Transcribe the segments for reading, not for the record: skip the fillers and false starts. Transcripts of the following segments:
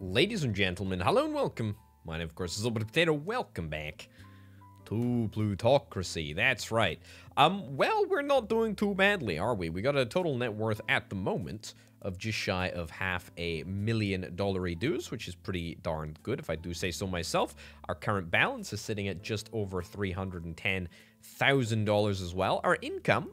Ladies and gentlemen, hello and welcome. My name, of course, is Little Potato. Welcome back to Plutocracy. That's right. Well, we're not doing too badly, are we? We got a total net worth at the moment of just shy of $500,000 dues, which is pretty darn good, if I do say so myself. Our current balance is sitting at just over $310,000 as well. Our income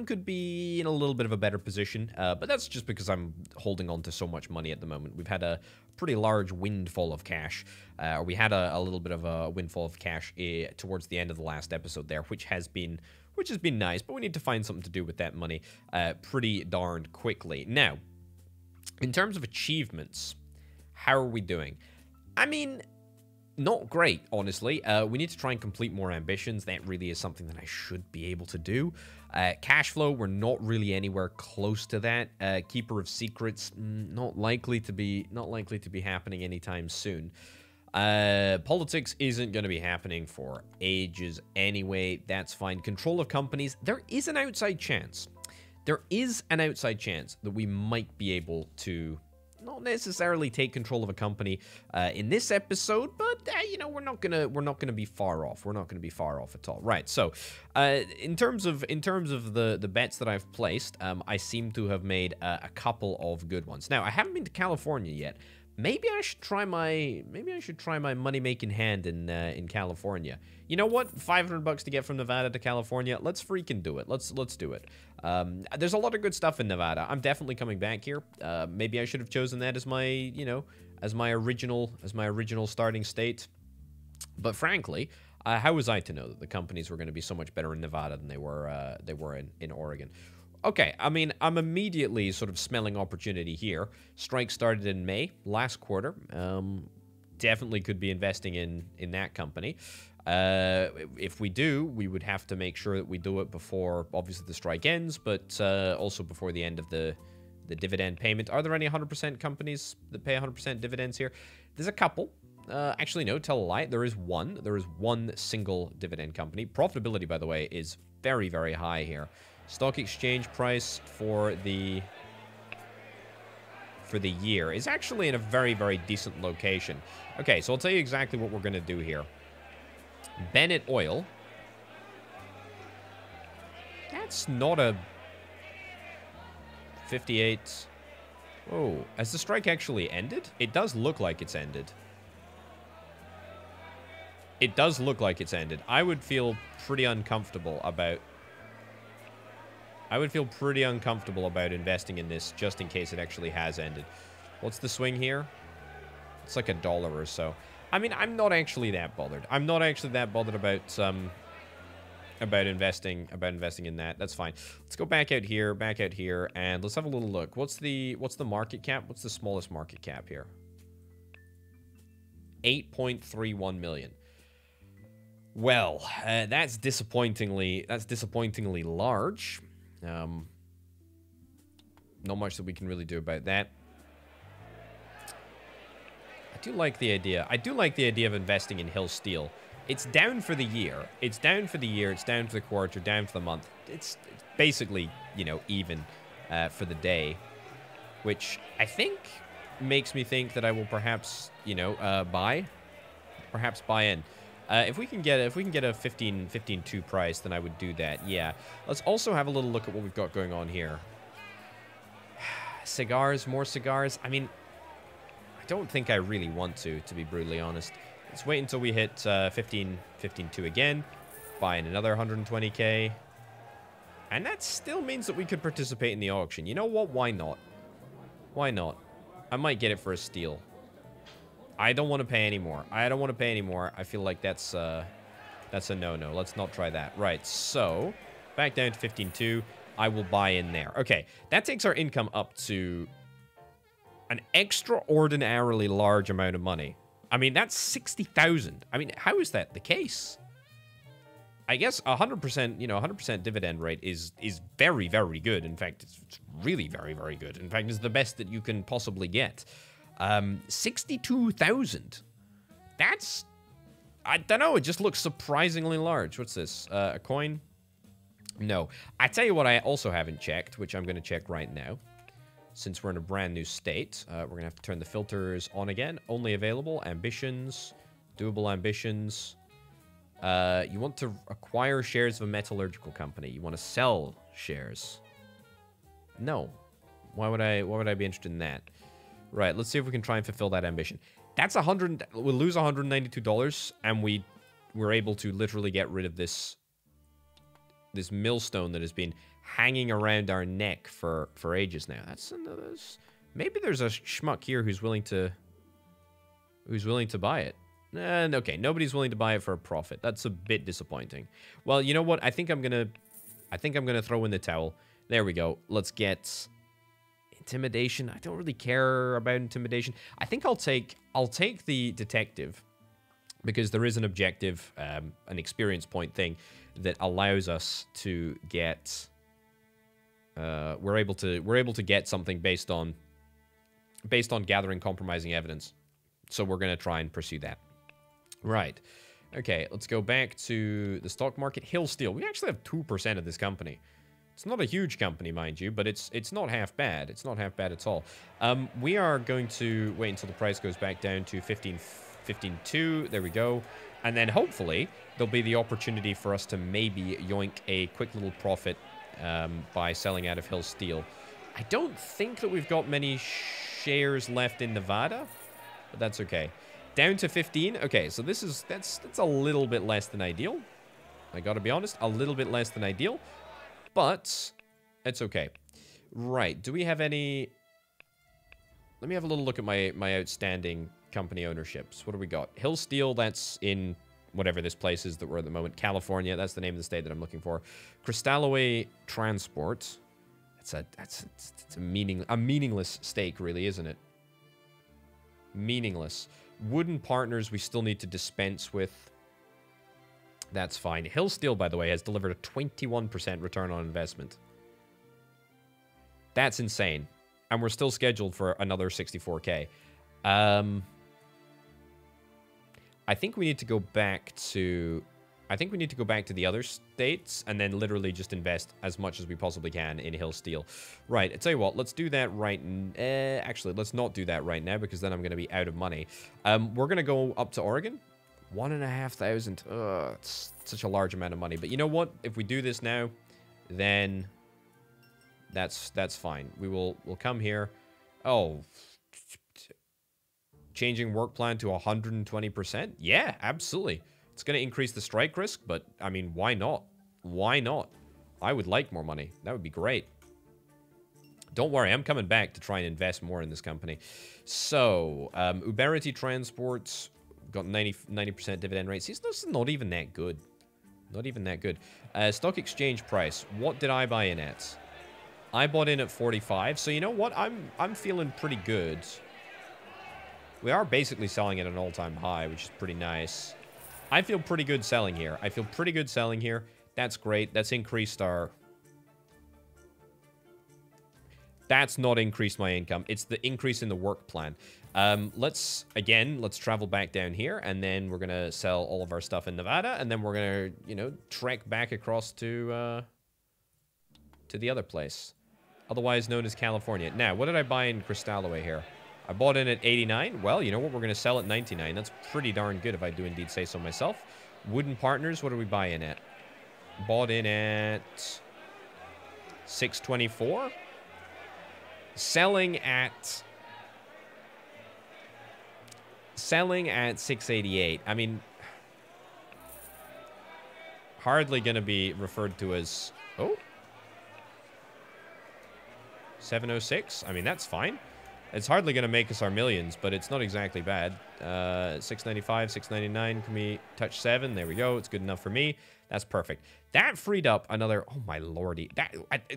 could be in a little bit of a better position, but that's just because I'm holding on to so much money at the moment. We've had a pretty large windfall of cash, or we had a little bit of a windfall of cash towards the end of the last episode there, which has been nice, but we need to find something to do with that money pretty darn quickly. Now, in terms of achievements, how are we doing? I mean, not great, honestly. We need to try and complete more ambitions. That really is something that I should be able to do. Cash flow, we're not really anywhere close to that. Keeper of Secrets, not likely to be happening anytime soon. Politics isn't going to be happening for ages anyway. That's fine. Control of companies, there is an outside chance. There is an outside chance that we might be able to not necessarily take control of a company in this episode, but you know, we're not gonna be far off. We're not gonna be far off at all. Right. So, in terms of the bets that I've placed, I seem to have made a couple of good ones. Now, I haven't been to California yet. Maybe I should try my money-making hand in California. You know what? $500 to get from Nevada to California. Let's freaking do it. Let's do it. There's a lot of good stuff in Nevada. I'm definitely coming back here. Maybe I should have chosen that as my, as my original starting state. But frankly, how was I to know that the companies were going to be so much better in Nevada than they were in Oregon? Okay, I mean, I'm immediately sort of smelling opportunity here. Strike started in May, last quarter. Definitely could be investing in that company. If we do, we would have to make sure that we do it before, obviously, the strike ends, but also before the end of the dividend payment. Are there any 100% companies that pay 100% dividends here? There's a couple. Actually, no, tell a lie. There is one. There is one single dividend company. Profitability, by the way, is very, very high here. Stock exchange price for the year is actually in a very, very decent location. Okay, so I'll tell you exactly what we're going to do here. Bennett Oil. That's not a 58. Oh, has the strike actually ended? It does look like it's ended. It does look like it's ended. I would feel pretty uncomfortable about investing in this just in case it actually has ended. What's the swing here? It's like $1 or so. I mean, I'm not actually that bothered. I'm not actually that bothered about investing in that. That's fine. Let's go back out here, and let's have a little look. What's the market cap? What's the smallest market cap here? 8.31 million. Well, that's disappointingly large. Not much that we can really do about that. I do like the idea of investing in Hill Steel. It's down for the year. It's down for the quarter, down for the month. It's basically, even for the day, which I think makes me think that I will perhaps, buy in. If we can get a 15.2 price, then I would do that. Yeah. Let's also have a little look at what we've got going on here. Cigars, more cigars. I mean, I don't think I really want to be brutally honest. Let's wait until we hit 15.2 again. Buy in another 120k. And that still means that we could participate in the auction. You know what? Why not? Why not? I might get it for a steal. I don't want to pay anymore. I feel like that's a no-no. Let's not try that. Right, so back down to 15.2. I will buy in there. Okay, that takes our income up to an extraordinarily large amount of money. I mean, that's 60,000. I mean, how is that the case? I guess 100%, 100% dividend rate is very, very good. In fact, it's really very, very good. In fact, it's the best that you can possibly get. 62,000. That's, I don't know, it just looks surprisingly large. What's this? A coin? No. I tell you what I also haven't checked, which I'm going to check right now. since we're in a brand new state. We're going to have to turn the filters on again. Only available. Ambitions. Doable ambitions. You want to acquire shares of a metallurgical company. You want to sell shares. No. Why would I be interested in that? Right, let's see if we can try and fulfill that ambition. That's we'll lose $192, and we're able to literally get rid of this millstone that has been hanging around our neck for ages now. Maybe there's a schmuck here who's willing to buy it. Okay, nobody's willing to buy it for a profit. That's a bit disappointing. Well, you know what? I think I'm gonna throw in the towel. There we go. Let's get intimidation. I don't really care about intimidation. I think I'll take the detective, because there is an objective, an experience point thing that allows us to get. We're able to get something based on gathering compromising evidence. So we're gonna try and pursue that. Right. Okay, let's go back to the stock market. Hill Steel. We actually have 2% of this company. It's not a huge company, mind you, but it's not half bad. It's not half bad at all. We are going to wait until the price goes back down to 15.2. There we go. And then hopefully there'll be the opportunity for us to maybe yoink a quick little profit by selling out of Hill Steel. I don't think that we've got many shares left in Nevada, but that's okay. Down to 15. Okay, so that's a little bit less than ideal. I gotta be honest, a little bit less than ideal, but it's okay. Right, do we have any... Let me have a little look at my outstanding company ownerships. What do we got? Hill Steel, that's in whatever this place is that we're at the moment. California, that's the name of the state that I'm looking for. Crystalloway Transport. It's a meaningless stake, really, isn't it? Meaningless. Wooden Partners, we still need to dispense with. That's fine. Hill Steel, by the way, has delivered a 21% return on investment. That's insane. And we're still scheduled for another 64K. I think we need to go back to... the other states and then literally just invest as much as we possibly can in Hill Steel. Right, I tell you what, let's do that right... actually, let's not do that right now because then I'm going to be out of money. We're going to go up to Oregon. 1,500. Ugh, it's such a large amount of money. But you know what? If we do this now, then that's fine. We'll come here. Oh, changing work plan to 120%? Yeah, absolutely. It's going to increase the strike risk, but, I mean, why not? Why not? I would like more money. That would be great. Don't worry, I'm coming back to try and invest more in this company. So, Uberity Transport got 90% dividend rate. See, this is not even that good. Not even that good. Stock exchange price. What did I buy in at? I bought in at 45. So, you know what? I'm feeling pretty good. We are basically selling at an all-time high, which is pretty nice. I feel pretty good selling here. I feel pretty good selling here. That's great. That's increased our... That's not increased my income. It's the increase in the work plan. Let's travel back down here, and then we're going to sell all of our stuff in Nevada, and then we're going to, you know, trek back across to the other place, otherwise known as California. Now, what did I buy in Crystalloway here? I bought in at 89. Well, you know what? We're going to sell at 99. That's pretty darn good if I do indeed say so myself. Wooden Partners, what do we buy in at? Bought in at 624. Selling at 688. I mean, hardly going to be referred to as... Oh. 706. I mean, that's fine. It's hardly going to make us our millions, but it's not exactly bad. 695, 699. Can we touch 7? There we go. It's good enough for me. That's perfect. That freed up another... Oh, my lordy.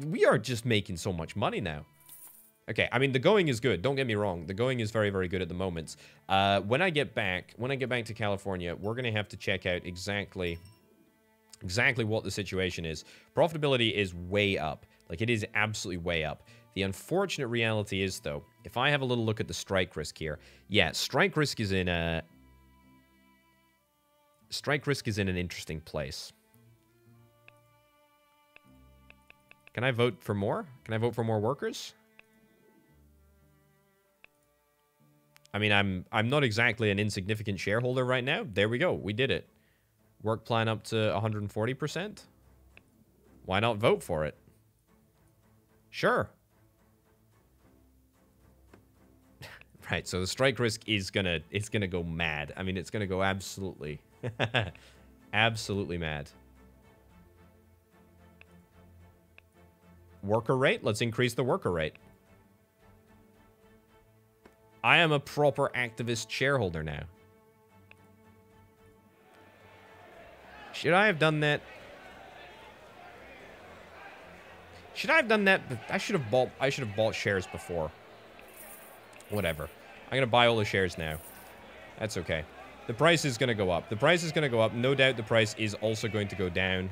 We are just making so much money now. Okay, I mean, the going is good. Don't get me wrong. The going is very, very good at the moment. When I get back to California, we're going to have to check out exactly what the situation is. Profitability is way up. Like, it is absolutely way up. The unfortunate reality is, though, if I have a little look at the strike risk here, yeah, strike risk is in an interesting place. Can I vote for more? Can I vote for more workers? I mean, I'm not exactly an insignificant shareholder right now. There we go. We did it. Work plan up to 140%. Why not vote for it? Sure. Right, so the strike risk is gonna go mad. I mean, it's gonna go absolutely absolutely mad. Worker rate? Let's increase the worker rate. I am a proper activist shareholder now. Should I have done that? Should I have done that? I should have bought shares before. Whatever. I'm going to buy all the shares now. That's okay. The price is going to go up. The price is going to go up. No doubt the price is also going to go down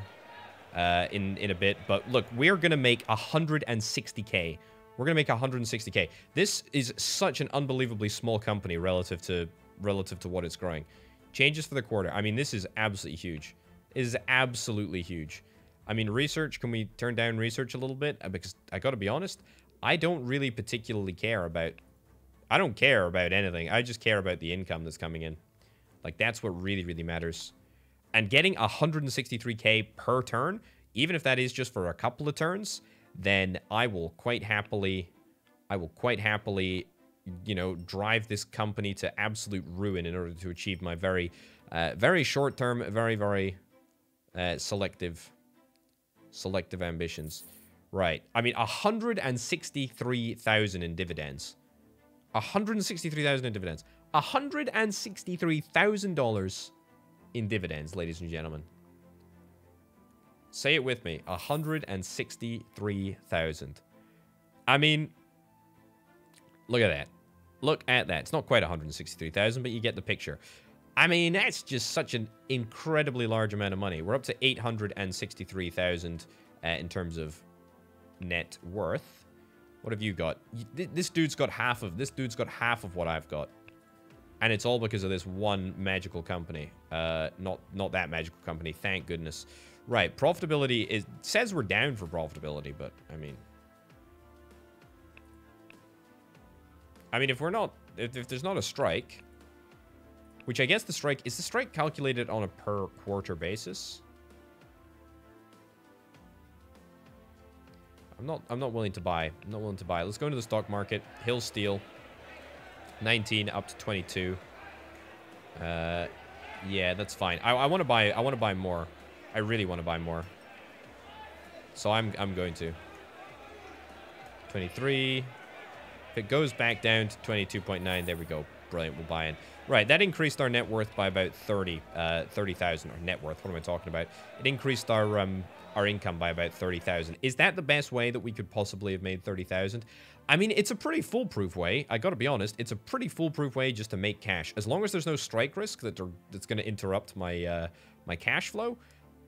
in a bit. But look, we're going to make 160K. We're going to make 160K. This is such an unbelievably small company relative to what it's growing. Changes for the quarter. I mean, this is absolutely huge. It is absolutely huge. I mean, research. Can we turn down research a little bit? Because I got to be honest, I don't really particularly care about... I don't care about anything. I just care about the income that's coming in. Like, that's what really, really matters. And getting 163K per turn, even if that is just for a couple of turns, then I will quite happily, you know, drive this company to absolute ruin in order to achieve my very, very short-term, very, very selective ambitions. Right. I mean, 163,000 in dividends. 163,000 in dividends. $163,000 in dividends, ladies and gentlemen. Say it with me. 163,000. I mean, look at that. Look at that. It's not quite 163,000, but you get the picture. I mean, that's just such an incredibly large amount of money. We're up to 863,000 in terms of net worth. What have you got? This dude's got half of what I've got. And it's all because of this one magical company. Not that magical company, thank goodness. Right, profitability is... says we're down for profitability, but, I mean, if we're not... If there's not a strike... Which I guess the strike... Is the strike calculated on a per quarter basis? I'm not willing to buy. I'm not willing to buy. Let's go into the stock market. Hill Steel. 19 up to 22. Yeah, that's fine. I want to buy more. I really want to buy more. So I'm going to. 23. If it goes back down to 22.9, there we go. Brilliant, we'll buy in. Right, that increased our net worth by about 30,000. Or net worth, what am I talking about? It increased our income by about 30,000. Is that the best way that we could possibly have made 30,000? I mean, it's a pretty foolproof way. I gotta be honest, it's a pretty foolproof way just to make cash. As long as there's no strike risk that's gonna interrupt my my cash flow,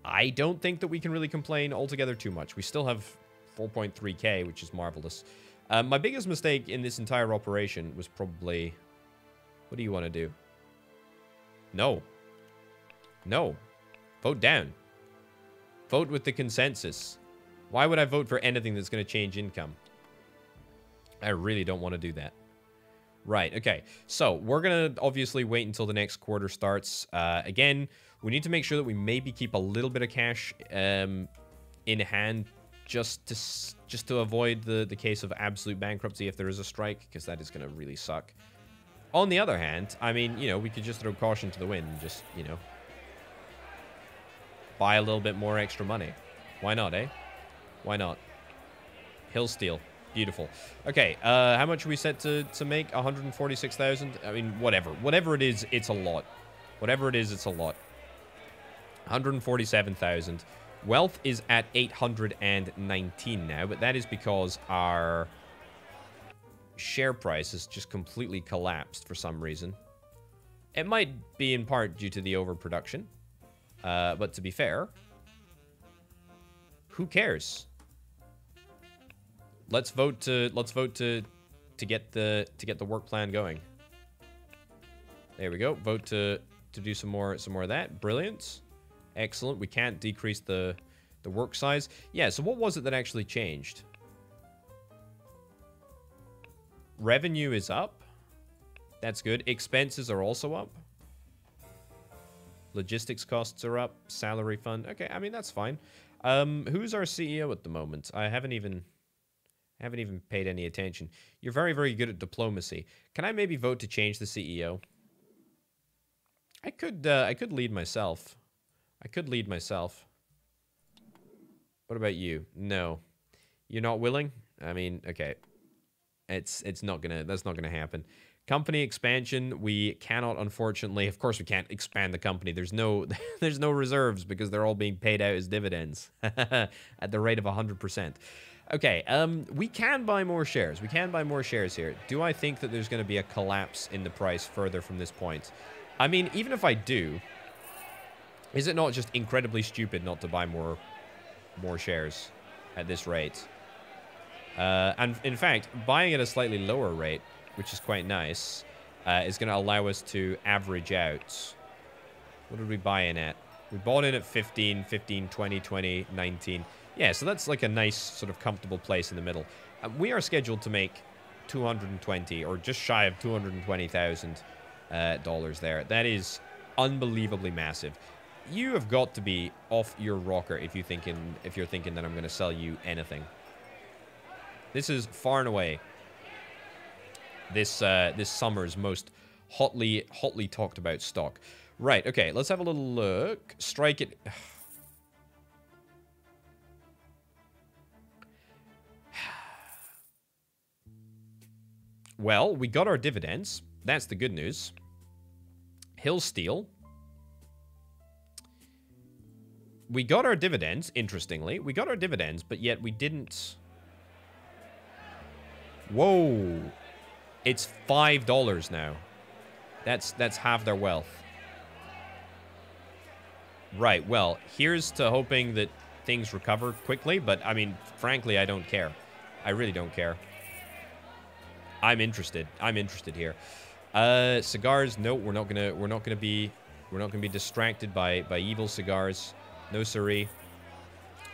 I don't think that we can really complain altogether too much. We still have 4.3K, which is marvelous. My biggest mistake in this entire operation was probably... What do you want to do? No. No. Vote down. Vote with the consensus. Why would I vote for anything that's going to change income? I really don't want to do that. Right, okay. So, we're going to obviously wait until the next quarter starts. Again, we need to make sure that we maybe keep a little bit of cash in hand just to avoid the case of absolute bankruptcy if there is a strike, because that is going to really suck. On the other hand, I mean, you know, we could just throw caution to the wind and just, you know, buy a little bit more extra money. Why not, eh? Why not? Hill Steel. Beautiful. Okay, how much are we set to make? 146,000? I mean, whatever. Whatever it is, it's a lot. Whatever it is, it's a lot. 147,000. Wealth is at 819 now, but that is because our share price has just completely collapsed for some reason. It might be in part due to the overproduction, but to be fair, who cares? Let's vote to get the work plan going. There we go. Vote to do some more of that. Brilliant. Excellent. We can't decrease the work size. Yeah, so what was it that actually changed? Revenue is up. That's good. Expenses are also up. Logistics costs are up. Salary fund. Okay, I mean, that's fine. Who's our CEO at the moment? I haven't even paid any attention. You're very, very good at diplomacy. Can I maybe vote to change the CEO? I could lead myself. I could lead myself. What about you? No. You're not willing? I mean, okay. That's not gonna happen. Company expansion, we cannot, unfortunately. Of course we can't expand the company. There's no reserves because they're all being paid out as dividends at the rate of 100%. Okay, we can buy more shares. We can buy more shares here. Do I think that there's going to be a collapse in the price further from this point? I mean, even if I do, is it not just incredibly stupid not to buy more shares at this rate? And in fact, buying at a slightly lower rate, which is quite nice, is going to allow us to average out. What did we buy in at? We bought in at 15, 15, 20, 20, 19. Yeah, so that's like a nice sort of comfortable place in the middle. We are scheduled to make 220 or just shy of $220,000 there. That is unbelievably massive. You have got to be off your rocker if you're thinking that I'm going to sell you anything. This is far and away this summer's most hotly talked about stock. Right, okay, let's have a little look. Strike it. Well, we got our dividends. That's the good news. Hill Steel. We got our dividends, interestingly. We got our dividends, but yet we didn't... Whoa. It's $5 now. That's half their wealth. Right, well, here's to hoping that things recover quickly, but I mean, frankly, I don't care. I really don't care. I'm interested. I'm interested here. Cigars, no, we're not gonna be distracted by evil cigars. No siree.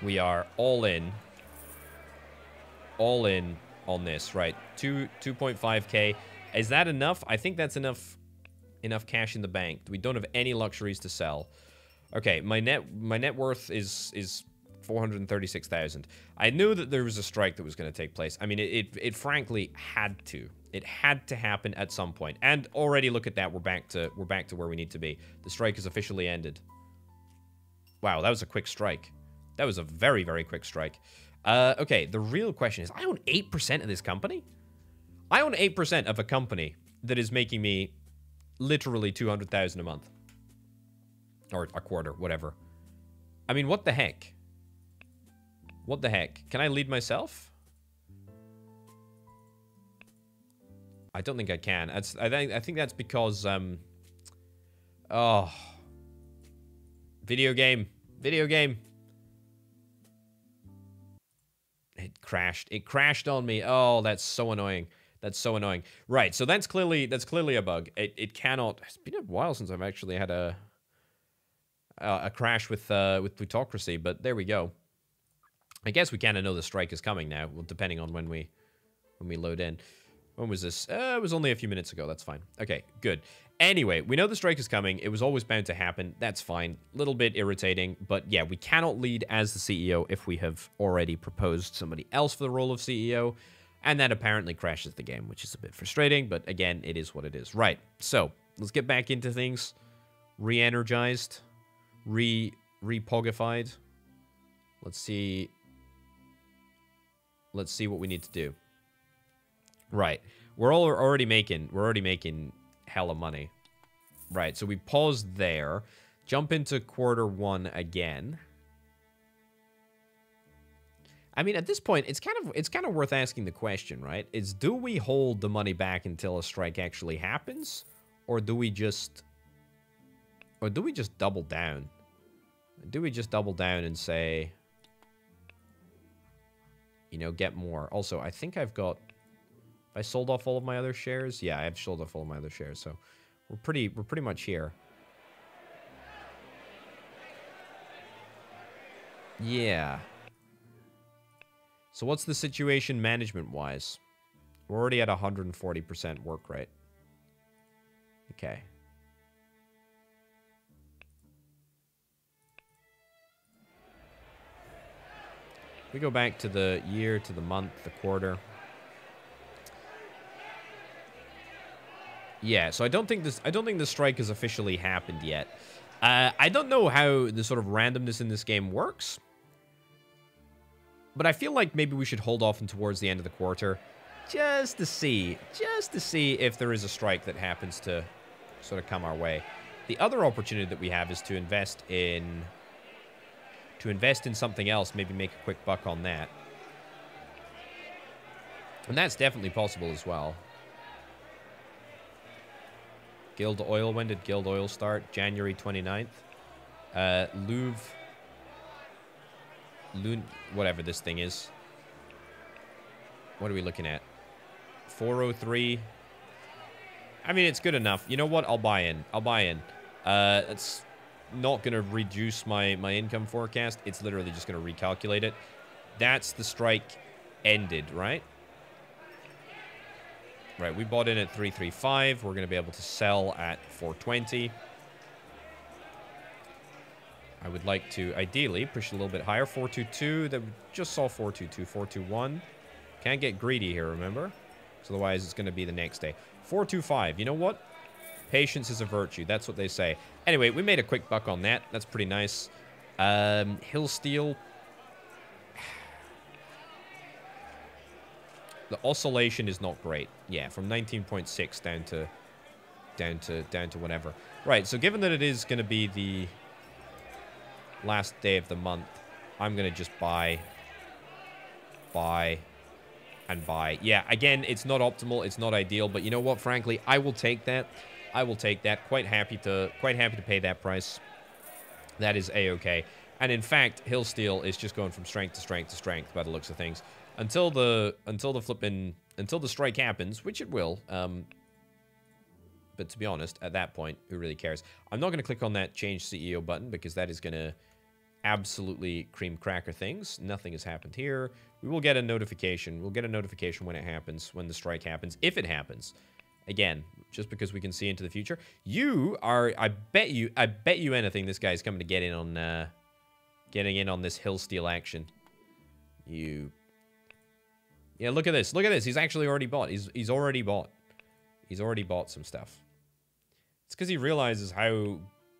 We are all in. All in on this, right? 2.5k. Is that enough? I think that's enough cash in the bank. We don't have any luxuries to sell. Okay, my net worth is 436,000. I knew that there was a strike that was going to take place. I mean, it frankly had to. It had to happen at some point. And already look at that. We're back to where we need to be. The strike has officially ended. Wow, that was a quick strike. That was a very, very quick strike. Okay, the real question is, I own 8% of this company? I own 8% of a company that is making me literally 200,000 a month. Or a quarter, whatever. I mean, what the heck? What the heck? Can I lead myself? I don't think I can. I think that's because, oh. Video game. Video game. It crashed. It crashed on me. Oh, that's so annoying. That's so annoying. Right, so that's clearly a bug. It cannot... It's been a while since I've actually had a crash with Plutocracy, but there we go. I guess we kind of know the strike is coming now, well, depending on when we load in. When was this? It was only a few minutes ago. That's fine. Okay, good. Anyway, we know the strike is coming. It was always bound to happen. That's fine. Little bit irritating, but yeah, we cannot lead as the CEO if we have already proposed somebody else for the role of CEO, and that apparently crashes the game, which is a bit frustrating, but again, it is what it is. Right, so let's get back into things. Re-energized. Re-pogified. Let's see what we need to do. Right. We're already making hella money. Right, so we pause there. Jump into quarter one again. I mean, at this point, it's kind of worth asking the question, right? Is, do we hold the money back until a strike actually happens? Or do we just double down? Do we just double down and say, you know, get more? Also, I think I've got... I sold off all of my other shares? Yeah, I've sold off all of my other shares, so we're pretty much here. Yeah. So what's the situation management-wise? We're already at 140% work rate. Okay. We go back to the year, to the month, the quarter. Yeah, so I don't think the strike has officially happened yet. I don't know how the sort of randomness in this game works, but I feel like maybe we should hold off and towards the end of the quarter just to see if there is a strike that happens to sort of come our way. The other opportunity that we have is to invest in something else, maybe make a quick buck on that. And that's definitely possible as well. Guild Oil, when did Guild Oil start? January 29th. Whatever this thing is. What are we looking at? 403. I mean, it's good enough. You know what? I'll buy in. It's not going to reduce my income forecast. It's literally just going to recalculate it. That's the strike ended, right? Right, we bought in at 335. We're going to be able to sell at 420. I would like to, ideally, push a little bit higher. 422. That we just saw 422. 421. Can't get greedy here, remember? So otherwise, it's going to be the next day. 425. You know what? Patience is a virtue. That's what they say. Anyway, we made a quick buck on that. That's pretty nice. Hill Steel. The oscillation is not great. Yeah, from 19.6 down to whatever. Right, so given that it is going to be the last day of the month, I'm going to just buy, and buy. Yeah, again, it's not optimal, it's not ideal, but you know what, frankly, I will take that. I will take that. Quite happy to pay that price. That is A-okay. And in fact, Hill Steel is just going from strength to strength to strength by the looks of things. Until the strike happens, which it will. But to be honest, at that point, who really cares? I'm not going to click on that change CEO button because that is going to absolutely cream cracker things. Nothing has happened here. We will get a notification. We'll get a notification when it happens, when the strike happens, if it happens. Again, just because we can see into the future. You are, I bet you anything this guy's coming to get in on, getting in on this Hill Steel action. Yeah, look at this. Look at this. He's actually already bought. He's already bought. He's already bought some stuff. It's because he realizes how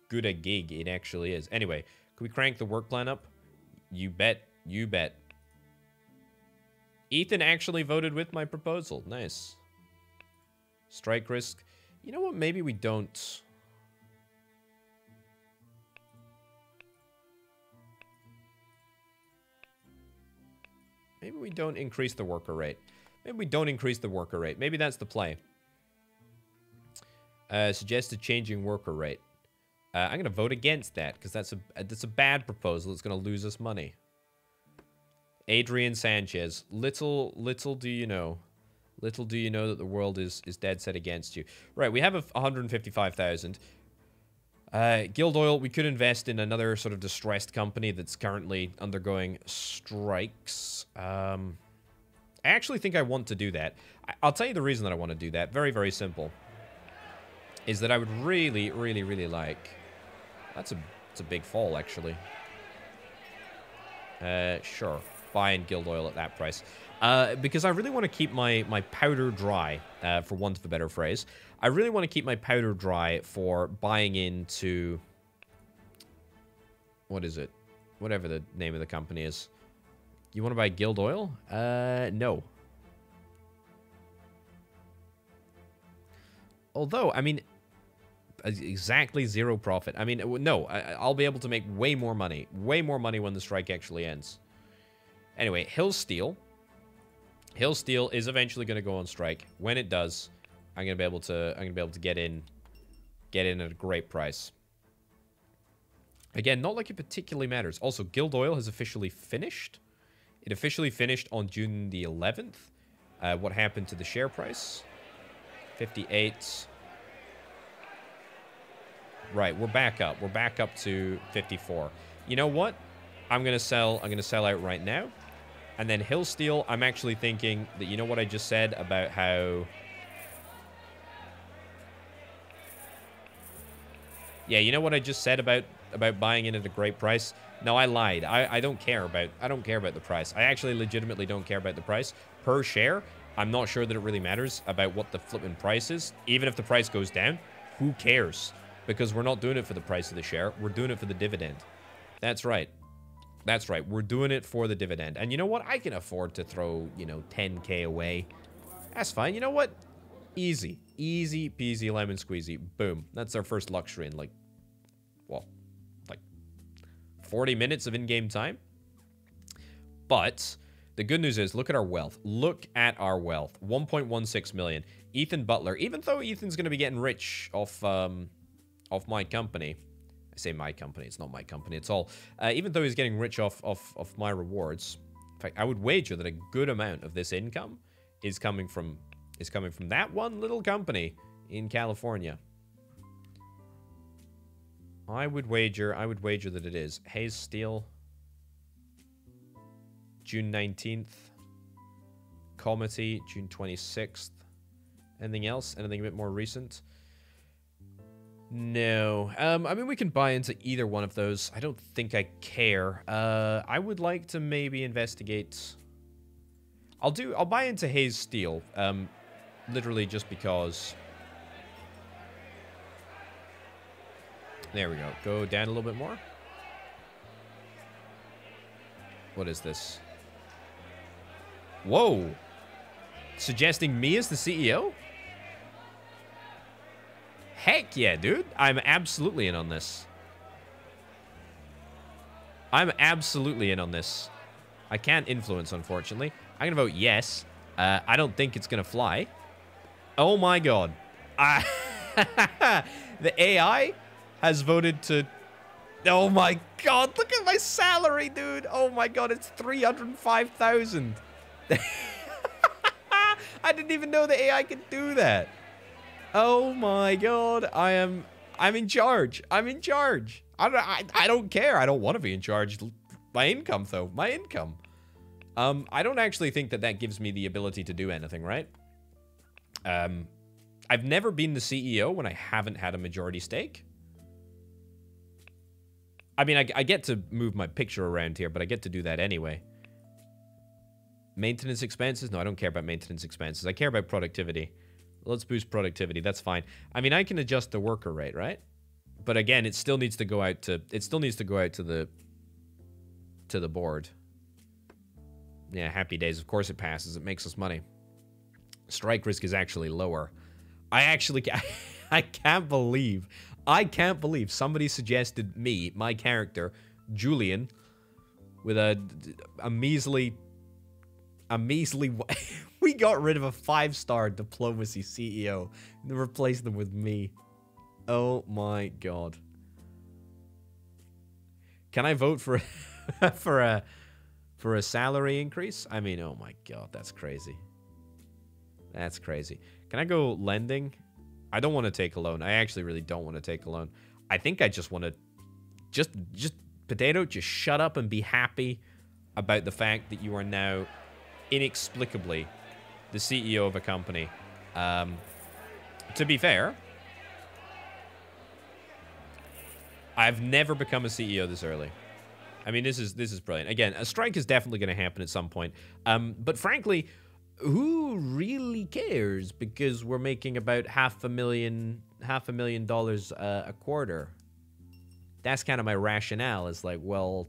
good a gig it actually is. Anyway, can we crank the work plan up? You bet. You bet. Ethan actually voted with my proposal. Nice. Strike risk. You know what? Maybe we don't. Maybe we don't increase the worker rate. Maybe we don't increase the worker rate. Maybe that's the play. Suggested changing worker rate. I'm going to vote against that because that's a bad proposal. It's going to lose us money. Adrian Sanchez. Little do you know. Little do you know that the world is dead set against you. Right, we have 155,000. Guild Oil, we could invest in another sort of distressed company that's currently undergoing strikes. I actually think I want to do that. I'll tell you the reason that I want to do that. Very, very simple. Is that I would really, really, really like... It's a big fall, actually. Sure. Buying Guild Oil at that price. Because I really want to keep my powder dry, for want of a better phrase. I really want to keep my powder dry for buying into... What is it? Whatever the name of the company is. You want to buy Guild Oil? No. Although, I mean... Exactly zero profit. I mean, no. I'll be able to make way more money. Way more money when the strike actually ends. Anyway, Hill Steel. Hill Steel is eventually going to go on strike. When it does, I'm going to be able to get in at a great price. Again, not like it particularly matters. Also, Guild Oil has officially finished. It officially finished on June the 11th. What happened to the share price? 58. Right, we're back up. We're back up to 54. You know what? I'm gonna sell out right now. And then Hill Steel, I'm actually thinking that, you know what I just said about how Yeah, you know what I just said about buying in at a great price? No, I lied. I don't care about the price. I actually legitimately don't care about the price. Per share, I'm not sure that it really matters about what the flipping price is. Even if the price goes down, who cares? Because we're not doing it for the price of the share. We're doing it for the dividend. That's right. That's right. We're doing it for the dividend. And you know what? I can afford to throw, you know, 10K away. That's fine. You know what? Easy. Easy peasy lemon squeezy. Boom. That's our first luxury in, like, well, like 40 minutes of in-game time. But the good news is, look at our wealth. Look at our wealth. 1.16 million. Ethan Butler. Even though Ethan's going to be getting rich off my company. I say my company. It's not my company. It's all. Even though he's getting rich off my rewards. In fact, I would wager that a good amount of this income is coming from that one little company in California. I would wager that it is. Hayes Steel. June 19th. Comity, June 26th. Anything else? Anything a bit more recent? No. I mean, we can buy into either one of those. I don't think I care. I would like to maybe investigate. I'll buy into Hayes Steel. Literally just because. There we go. Go down a little bit more. What is this? Whoa. Suggesting me as the CEO? Heck yeah, dude. I'm absolutely in on this. I'm absolutely in on this. I can't influence, unfortunately. I'm going to vote yes. I don't think it's going to fly. Oh my god. The AI has voted to... Oh my god, look at my salary, dude. Oh my god, it's 305,000. I didn't even know the AI could do that. Oh my god, I'm in charge. I'm in charge. I don't care. I don't want to be in charge. My income, though. My income. I don't actually think that gives me the ability to do anything, right? I've never been the CEO when I haven't had a majority stake. I mean, I get to move my picture around here, but I get to do that anyway. Maintenance expenses? No, I don't care about maintenance expenses. I care about productivity. Let's boost productivity. That's fine. I mean, I can adjust the worker rate, right? But again, it still needs to go out to the board. Yeah, happy days. Of course it passes. It makes us money. Strike risk is actually lower. I can't believe somebody suggested me, my character, Julian, with a measly we got rid of a 5-star diplomacy CEO and replaced them with me. Oh my god. Can I vote for for a salary increase? I mean, oh my god, that's crazy. That's crazy. Can I go lending? I don't want to take a loan. I actually really don't want to take a loan. I think I just want to just Potato, just shut up and be happy about the fact that you are now inexplicably the CEO of a company. To be fair, I've never become a CEO this early. I mean, this is brilliant. Again, a strike is definitely going to happen at some point. But frankly, who really cares? Because we're making about $500,000 a quarter. That's kind of my rationale. Is like, well,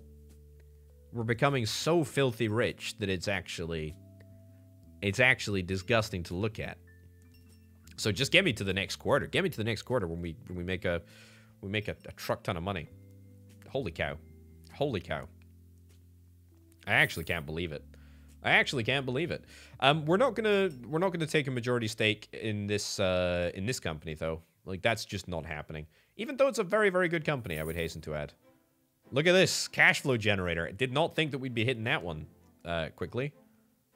we're becoming so filthy rich that it's actually disgusting to look at. So just get me to the next quarter. Get me to the next quarter when we make a truck ton of money. Holy cow. Holy cow. I actually can't believe it. I actually can't believe it. We're not gonna take a majority stake in this company though. Like, that's just not happening. Even though it's a very, very good company, I would hasten to add. Look at this cash flow generator. I did not think that we'd be hitting that one quickly,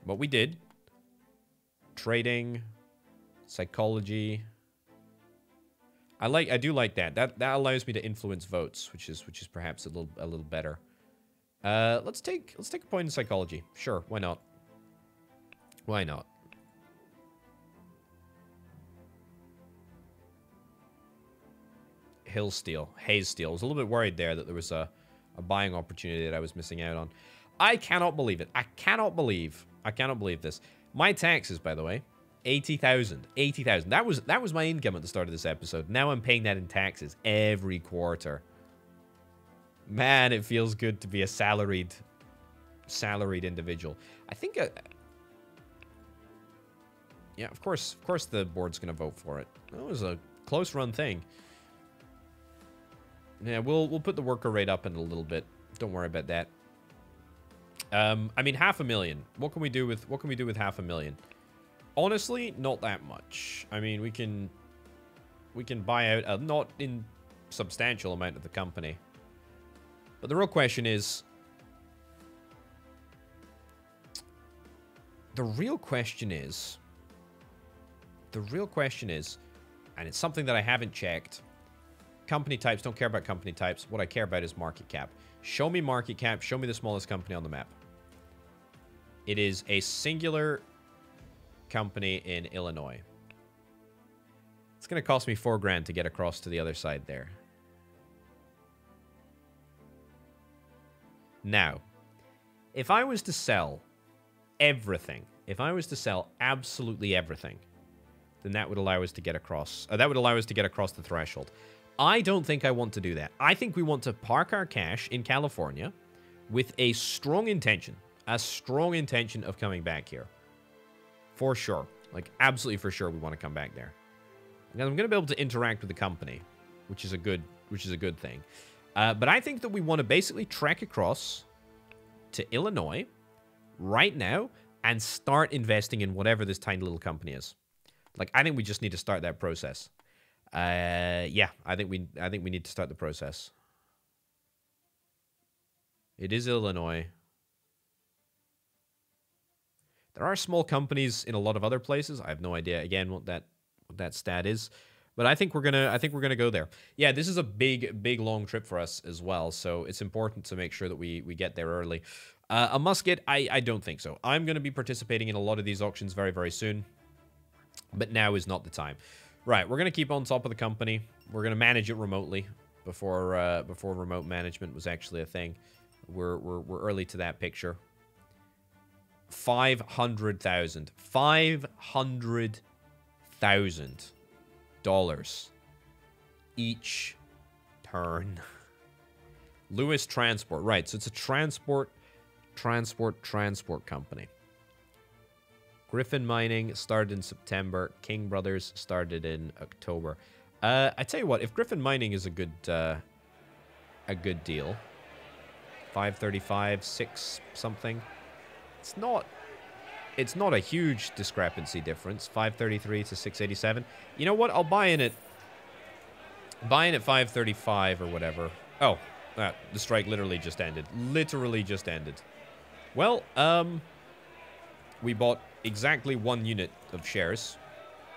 but we did. Trading, psychology. I do like that. That allows me to influence votes, which is perhaps a little better. Let's take a point in psychology. Sure, why not? Why not? Hill Steel. Hayes Steel. I was a little bit worried there that there was a buying opportunity that I was missing out on. I cannot believe it. I cannot believe this. My taxes, by the way, 80,000. 80,000. That was my income at the start of this episode. Now I'm paying that in taxes every quarter. Man, it feels good to be a salaried individual. I think yeah, of course the board's going to vote for it. That was a close run thing. Yeah, we'll put the worker rate up in a little bit. Don't worry about that. I mean, 500,000. What can we do with 500,000? Honestly, not that much. I mean, we can buy out a not insubstantial amount of the company. But the real question is, and it's something that I haven't checked. Company types, don't care about company types. What I care about is market cap. Show me market cap. Show me the smallest company on the map. It is a singular company in Illinois. It's going to cost me $4,000 to get across to the other side there. Now, if I was to sell everything, if I was to sell absolutely everything, then that would allow us to get across. That would allow us to get across the threshold. I don't think I want to do that. I think we want to park our cash in California with a strong intention of coming back here. For sure. Like, absolutely for sure we want to come back there. Now, I'm going to be able to interact with the company, which is a good thing. But I think that we want to basically trek across to Illinois right now and start investing in whatever this tiny little company is. Like, I think we just need to start that process. Yeah, I think we need to start the process. It is Illinois. There are small companies in a lot of other places. I have no idea again what that stat is, but I think we're gonna go there. Yeah, this is a big long trip for us as well, so it's important to make sure that we get there early. A musket, I don't think so. I'm gonna be participating in a lot of these auctions very, very soon, but now is not the time. Right, we're gonna keep on top of the company. We're gonna manage it remotely before remote management was actually a thing. We're early to that picture. 500,000. $500,000 each turn. Lewis Transport. Right, so it's a transport company. Griffin Mining started in September. King Brothers started in October. I tell you what, if Griffin Mining is a good deal, 535, 6 something. It's not a huge discrepancy difference. 533 to 687. You know what? I'll buy in at 535 or whatever. Oh, the strike literally just ended. Well, we bought exactly 1 unit of shares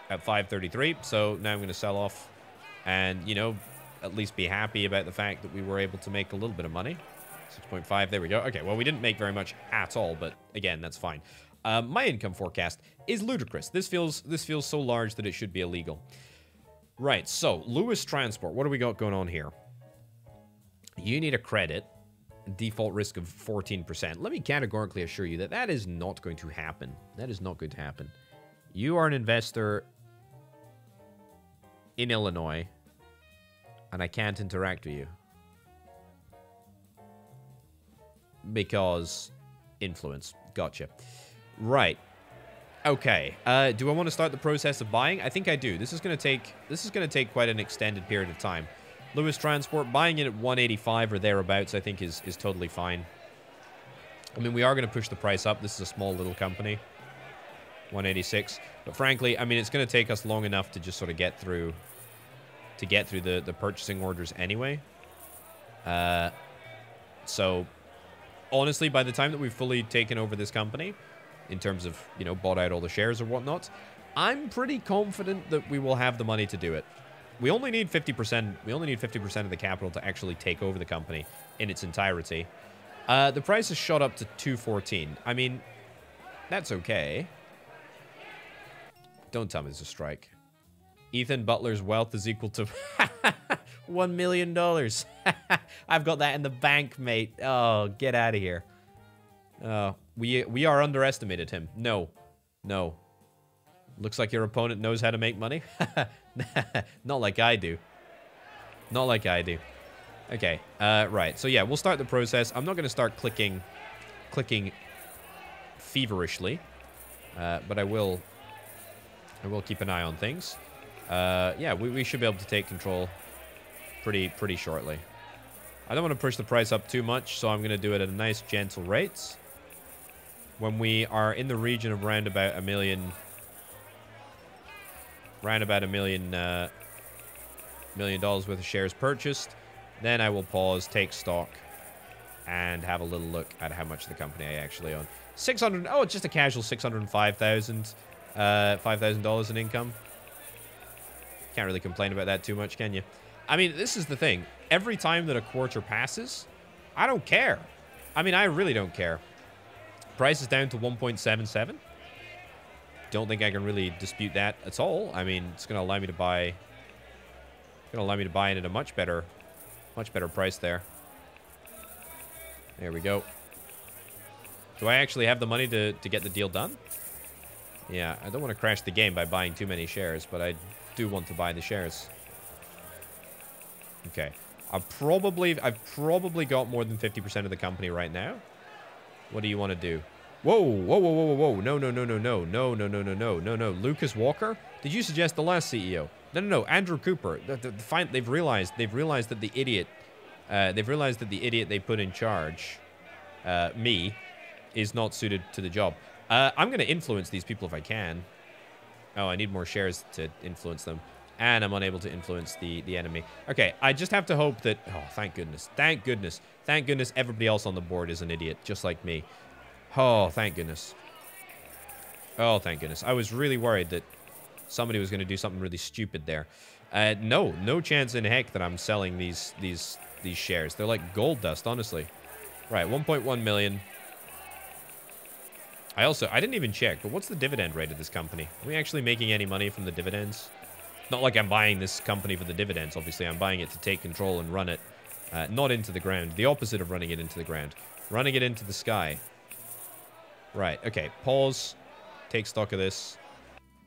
at 533, so now I'm going to sell off and, you know, at least be happy about the fact that we were able to make a little bit of money. 6.5, there we go. Okay, well, we didn't make very much at all, but again, that's fine. My income forecast is ludicrous. This feels so large that it should be illegal. Right, so, Lewis Transport, what do we got going on here? You need a credit. Default risk of 14%. Let me categorically assure you that that is not going to happen. That is not going to happen. You are an investor in Illinois, and I can't interact with you. Because influence. Gotcha. Right. Okay. Do I want to start the process of buying? I think I do. This is going to take quite an extended period of time. Lewis Transport, buying in at 185 or thereabouts, I think is totally fine. I mean, we are going to push the price up. This is a small little company. 186. But frankly, I mean, it's going to take us long enough to just sort of get through the purchasing orders anyway. So honestly, by the time that we've fully taken over this company, in terms of, you know, bought out all the shares or whatnot, I'm pretty confident that we will have the money to do it. We only need 50%. We only need 50% of the capital to actually take over the company in its entirety. The price has shot up to 214. I mean, that's okay. Don't tell me there's a strike. Ethan Butler's wealth is equal to... $1 million. I've got that in the bank, mate. Oh, get out of here. We are underestimated him. No. No. Looks like your opponent knows how to make money. Not like I do. Not like I do. Okay, right. So yeah, we'll start the process. I'm not going to start clicking feverishly, but I will keep an eye on things. Yeah, we should be able to take control pretty shortly. I don't want to push the price up too much, so I'm going to do it at a nice gentle rate. When we are in the region of round about $1 million worth of shares purchased, then I will pause, take stock, and have a little look at how much of the company I actually own. 600. Oh, it's just a casual $5,000 in income. Can't really complain about that too much, can you? I mean, this is the thing. Every time that a quarter passes, I don't care. I mean, I really don't care. Price is down to 1.77. Don't think I can really dispute that at all. I mean, it's going to allow me to buy. Going to allow me to buy it at a much better price there. There we go. Do I actually have the money to get the deal done? Yeah, I don't want to crash the game by buying too many shares, but I do want to buy the shares. Okay. I've probably got more than 50% of the company right now. What do you want to do? Whoa, whoa, whoa, whoa, whoa, whoa. No, no, no, no, no, no, no, no, no, no, no, no. Lucas Walker? Did you suggest the last CEO? No, no, no. Andrew Cooper. They've realized that the idiot, they put in charge, me, is not suited to the job. I'm going to influence these people if I can. Oh, I need more shares to influence them. And I'm unable to influence the enemy. Okay, I just have to hope that... Oh, thank goodness. Thank goodness. Thank goodness everybody else on the board is an idiot, just like me. Oh, thank goodness. Oh, thank goodness. I was really worried that somebody was going to do something really stupid there. No chance in heck that I'm selling these shares. They're like gold dust, honestly. Right, 1.1 million. I didn't even check, but what's the dividend rate of this company? Are we actually making any money from the dividends? Not like I'm buying this company for the dividends, obviously. I'm buying it to take control and run it, not into the ground. The opposite of running it into the ground. Running it into the sky. Right, okay. Pause. Take stock of this.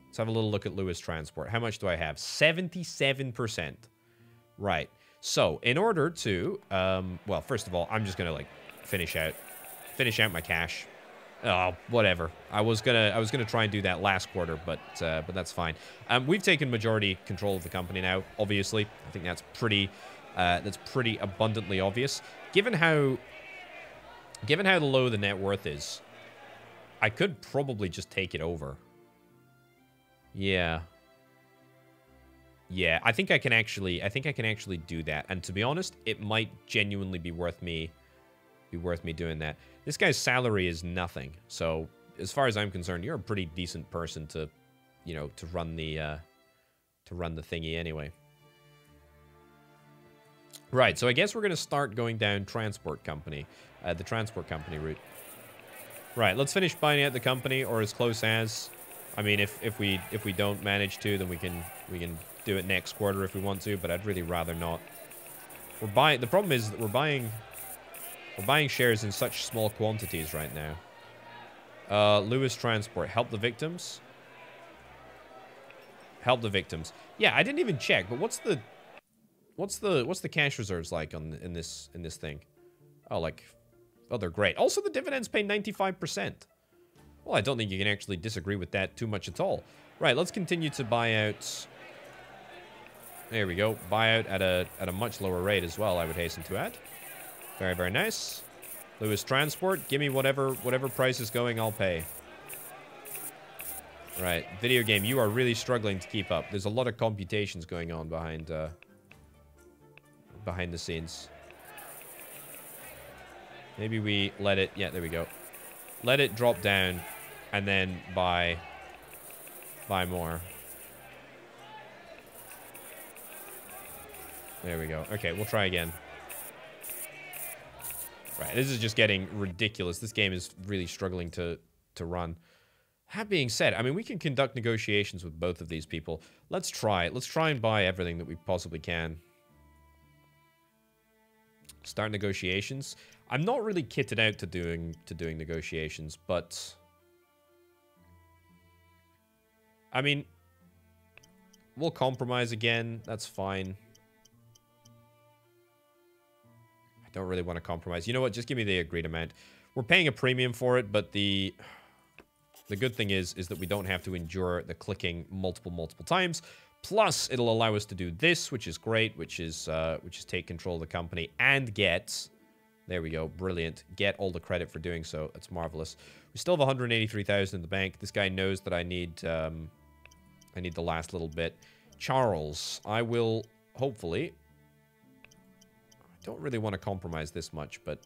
Let's have a little look at Lewis Transport. How much do I have? 77%. Right. So, in order to... well, first of all, I'm just going to, like, finish out my cash. Oh, whatever. I was gonna try and do that last quarter, but that's fine. We've taken majority control of the company now. Obviously, I think that's pretty abundantly obvious. Given how low the net worth is, I could probably just take it over. Yeah. Yeah, I think I can actually do that. And to be honest, it might genuinely be worth me doing that. This guy's salary is nothing. So, as far as I'm concerned, you're a pretty decent person to, you know, to run the thingy anyway. Right, so I guess we're going to start going down transport company, the transport company route. Right, let's finish buying out the company, or as close as. I mean, if we don't manage to, then we can do it next quarter if we want to, but I'd really rather not. The problem is that we're buying shares in such small quantities right now. Lewis Transport, help the victims. Help the victims. Yeah, I didn't even check, but what's the cash reserves like in this thing? Oh, they're great. Also, the dividends pay 95%. Well, I don't think you can actually disagree with that too much at all. Right, let's continue to buy out. There we go. Buy out at a much lower rate as well, I would hasten to add. Very, very nice. Lewis Transport, give me whatever price is going, I'll pay. Right, video game, you are really struggling to keep up. There's a lot of computations going on behind the scenes. Maybe we let it... Yeah, there we go. Let it drop down, and then buy more. There we go. Okay, we'll try again. Right, this is just getting ridiculous. This game is really struggling to run. That being said, I mean, we can conduct negotiations with both of these people. Let's try. Let's try and buy everything that we possibly can. Start negotiations. I'm not really kitted out to doing negotiations, but I mean, we'll compromise again. That's fine. I don't really want to compromise. You know what? Just give me the agreed amount. We're paying a premium for it, but the good thing is that we don't have to endure the clicking multiple times. Plus, it'll allow us to do this, which is great, which is take control of the company and get, there we go, brilliant, get all the credit for doing so. That's marvelous. We still have 183,000 in the bank. This guy knows that I need the last little bit. Charles, I will hopefully. I don't really want to compromise this much, but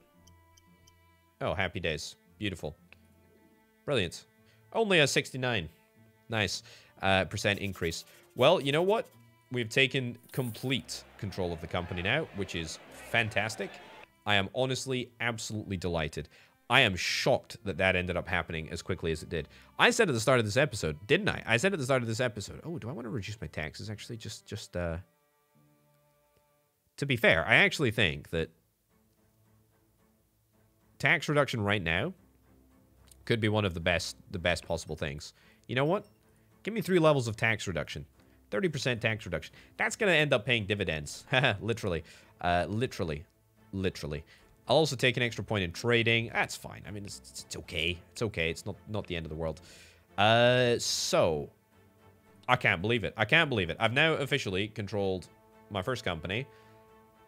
oh, happy days, beautiful, brilliant. Only a 69, nice percent increase. Well, you know what? We've taken complete control of the company now, which is fantastic. I am honestly absolutely delighted. I am shocked that that ended up happening as quickly as it did. I said at the start of this episode, didn't I? I said at the start of this episode, oh, do I want to reduce my taxes? Actually, to be fair, I actually think that tax reduction right now could be one of the best possible things. You know what? Give me 3 levels of tax reduction. 30% tax reduction. That's going to end up paying dividends. Literally. Literally. I'll also take an extra point in trading. That's fine. I mean, it's okay. It's okay. It's not the end of the world. So, I can't believe it. I can't believe it. I've now officially controlled my first company.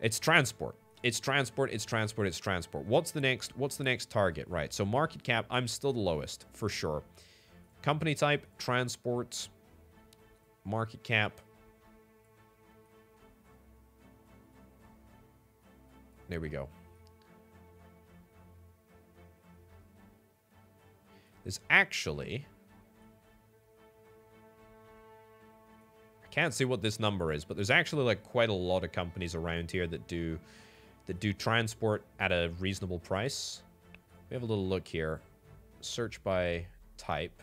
It's transport. It's transport. What's the next target? Right. So, market cap, I'm still the lowest, for sure. Company type, transport. Market cap. There we go. There's actually... I can't see what this number is, but there's actually like quite a lot of companies around here that do transport at a reasonable price. We have a little look here. Search by type.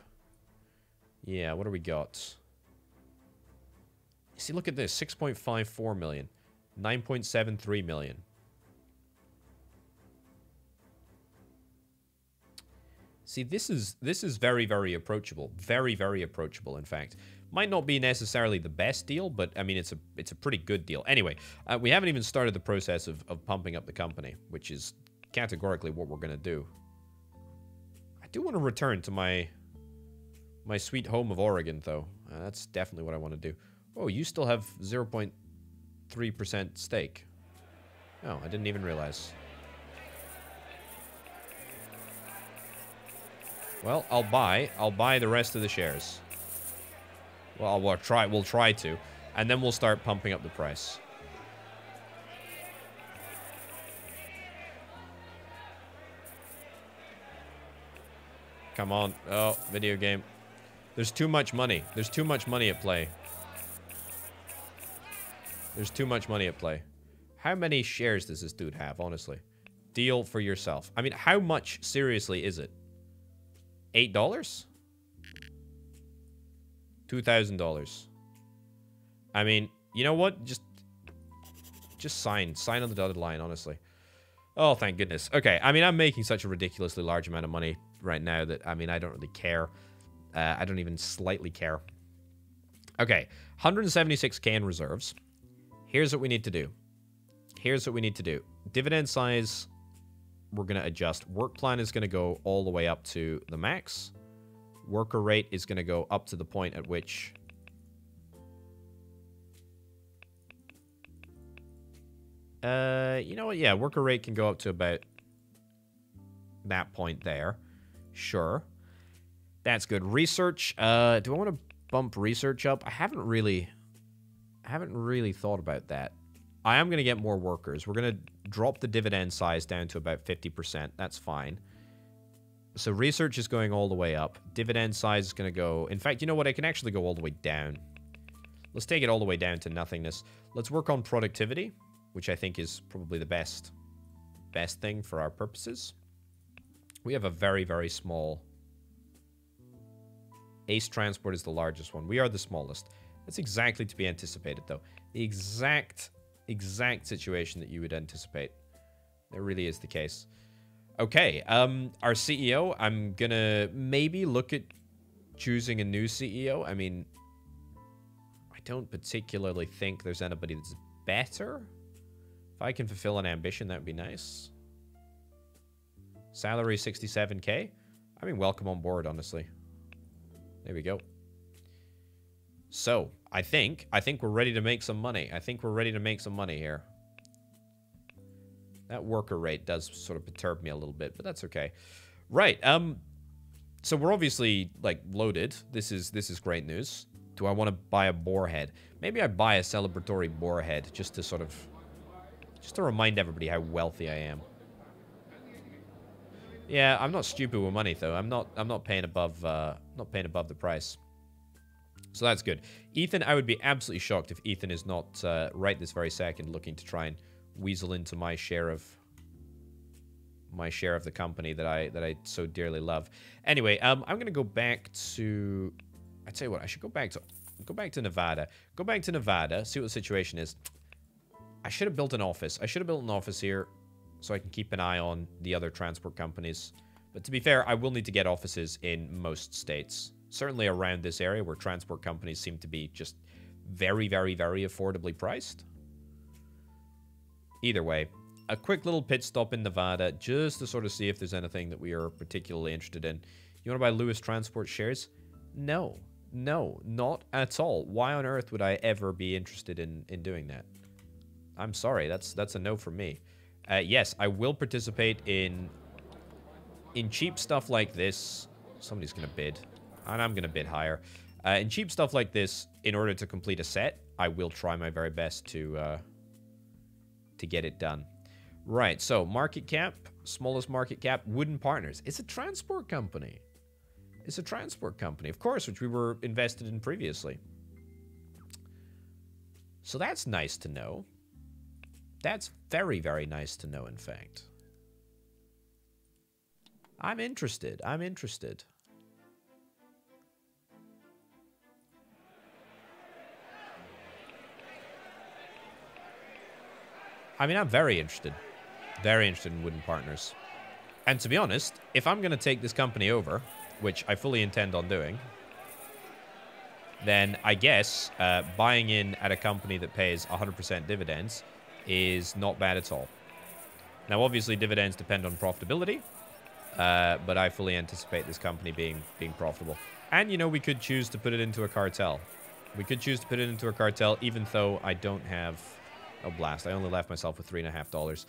Yeah, what do we got? See, look at this. 6.54 million. 9.73 million. See, this is very, very approachable. Very, very approachable, in fact. Might not be necessarily the best deal, but, I mean, it's a pretty good deal. Anyway, we haven't even started the process of pumping up the company, which is categorically what we're going to do. I do want to return to my sweet home of Oregon, though. That's definitely what I want to do. Oh, you still have 0.3% stake. Oh, I didn't even realize. Well, I'll buy the rest of the shares. Well, we'll try to. And then we'll start pumping up the price. Come on. Oh, video game. There's too much money. There's too much money at play. There's too much money at play. How many shares does this dude have, honestly? Deal for yourself. I mean, how much, seriously, is it? $8? $2,000. I mean, you know what? Just sign. Sign on the dotted line, honestly. Oh, thank goodness. Okay, I mean, I'm making such a ridiculously large amount of money right now that, I mean, I don't really care. I don't even slightly care. Okay, 176k in reserves. Here's what we need to do. Dividend size, we're going to adjust. Work plan is going to go all the way up to the max. Worker rate is going to go up to the point at which... you know what? Yeah, worker rate can go up to about that point there. Sure. That's good. Research. Do I want to bump research up? I haven't really thought about that. I am going to get more workers. We're going to drop the dividend size down to about 50%. That's fine. So research is going all the way up. Dividend size is going to go... In fact, you know what? I can actually go all the way down. Let's take it all the way down to nothingness. Let's work on productivity, which I think is probably the best thing for our purposes. We have a very, very small... Ace Transport is the largest one. We are the smallest. That's exactly to be anticipated, though. The exact situation that you would anticipate. It really is the case. Okay, our CEO, I'm gonna maybe look at choosing a new CEO. I mean, I don't particularly think there's anybody that's better. If I can fulfill an ambition, that would be nice. Salary 67K. I mean, welcome on board, honestly. There we go. So, I think we're ready to make some money. I think we're ready to make some money here. That worker rate does sort of perturb me a little bit, but that's okay. Right, so we're obviously, like, loaded. This is great news. Do I want to buy a boar head? Maybe I buy a celebratory boar head just to sort of... just to remind everybody how wealthy I am. Yeah, I'm not stupid with money, though. I'm not paying above the price. So that's good. Ethan, I would be absolutely shocked if Ethan is not right this very second looking to try and weasel into my share of the company that I so dearly love. Anyway, I'm gonna go back to. I tell you what, I should go back to Nevada. Go back to Nevada. See what the situation is. I should have built an office. I should have built an office here, so I can keep an eye on the other transport companies. But to be fair, I will need to get offices in most states. Certainly around this area where transport companies seem to be just very, very, very affordably priced. Either way, a quick little pit stop in Nevada just to sort of see if there's anything that we are particularly interested in. You want to buy Lewis Transport shares? No. No, not at all. Why on earth would I ever be interested in doing that? I'm sorry, that's a no from me. Yes, I will participate in cheap stuff like this. Somebody's going to bid. And I'm going to bid higher. In cheap stuff like this, in order to complete a set, I will try my very best to get it done. Right, so market cap, smallest market cap, Wooden Partners. It's a transport company. It's a transport company, of course, which we were invested in previously. So that's nice to know. That's very, very nice to know, in fact. I'm interested. I'm interested. I mean, I'm very interested. Very interested in Wooden Partners. And to be honest, if I'm going to take this company over, which I fully intend on doing, then I guess buying in at a company that pays 100% dividends is not bad at all. Now, obviously, dividends depend on profitability, but I fully anticipate this company being profitable. And, you know, we could choose to put it into a cartel. We could choose to put it into a cartel, even though I don't have... Oh, blast. I only left myself with $3.50.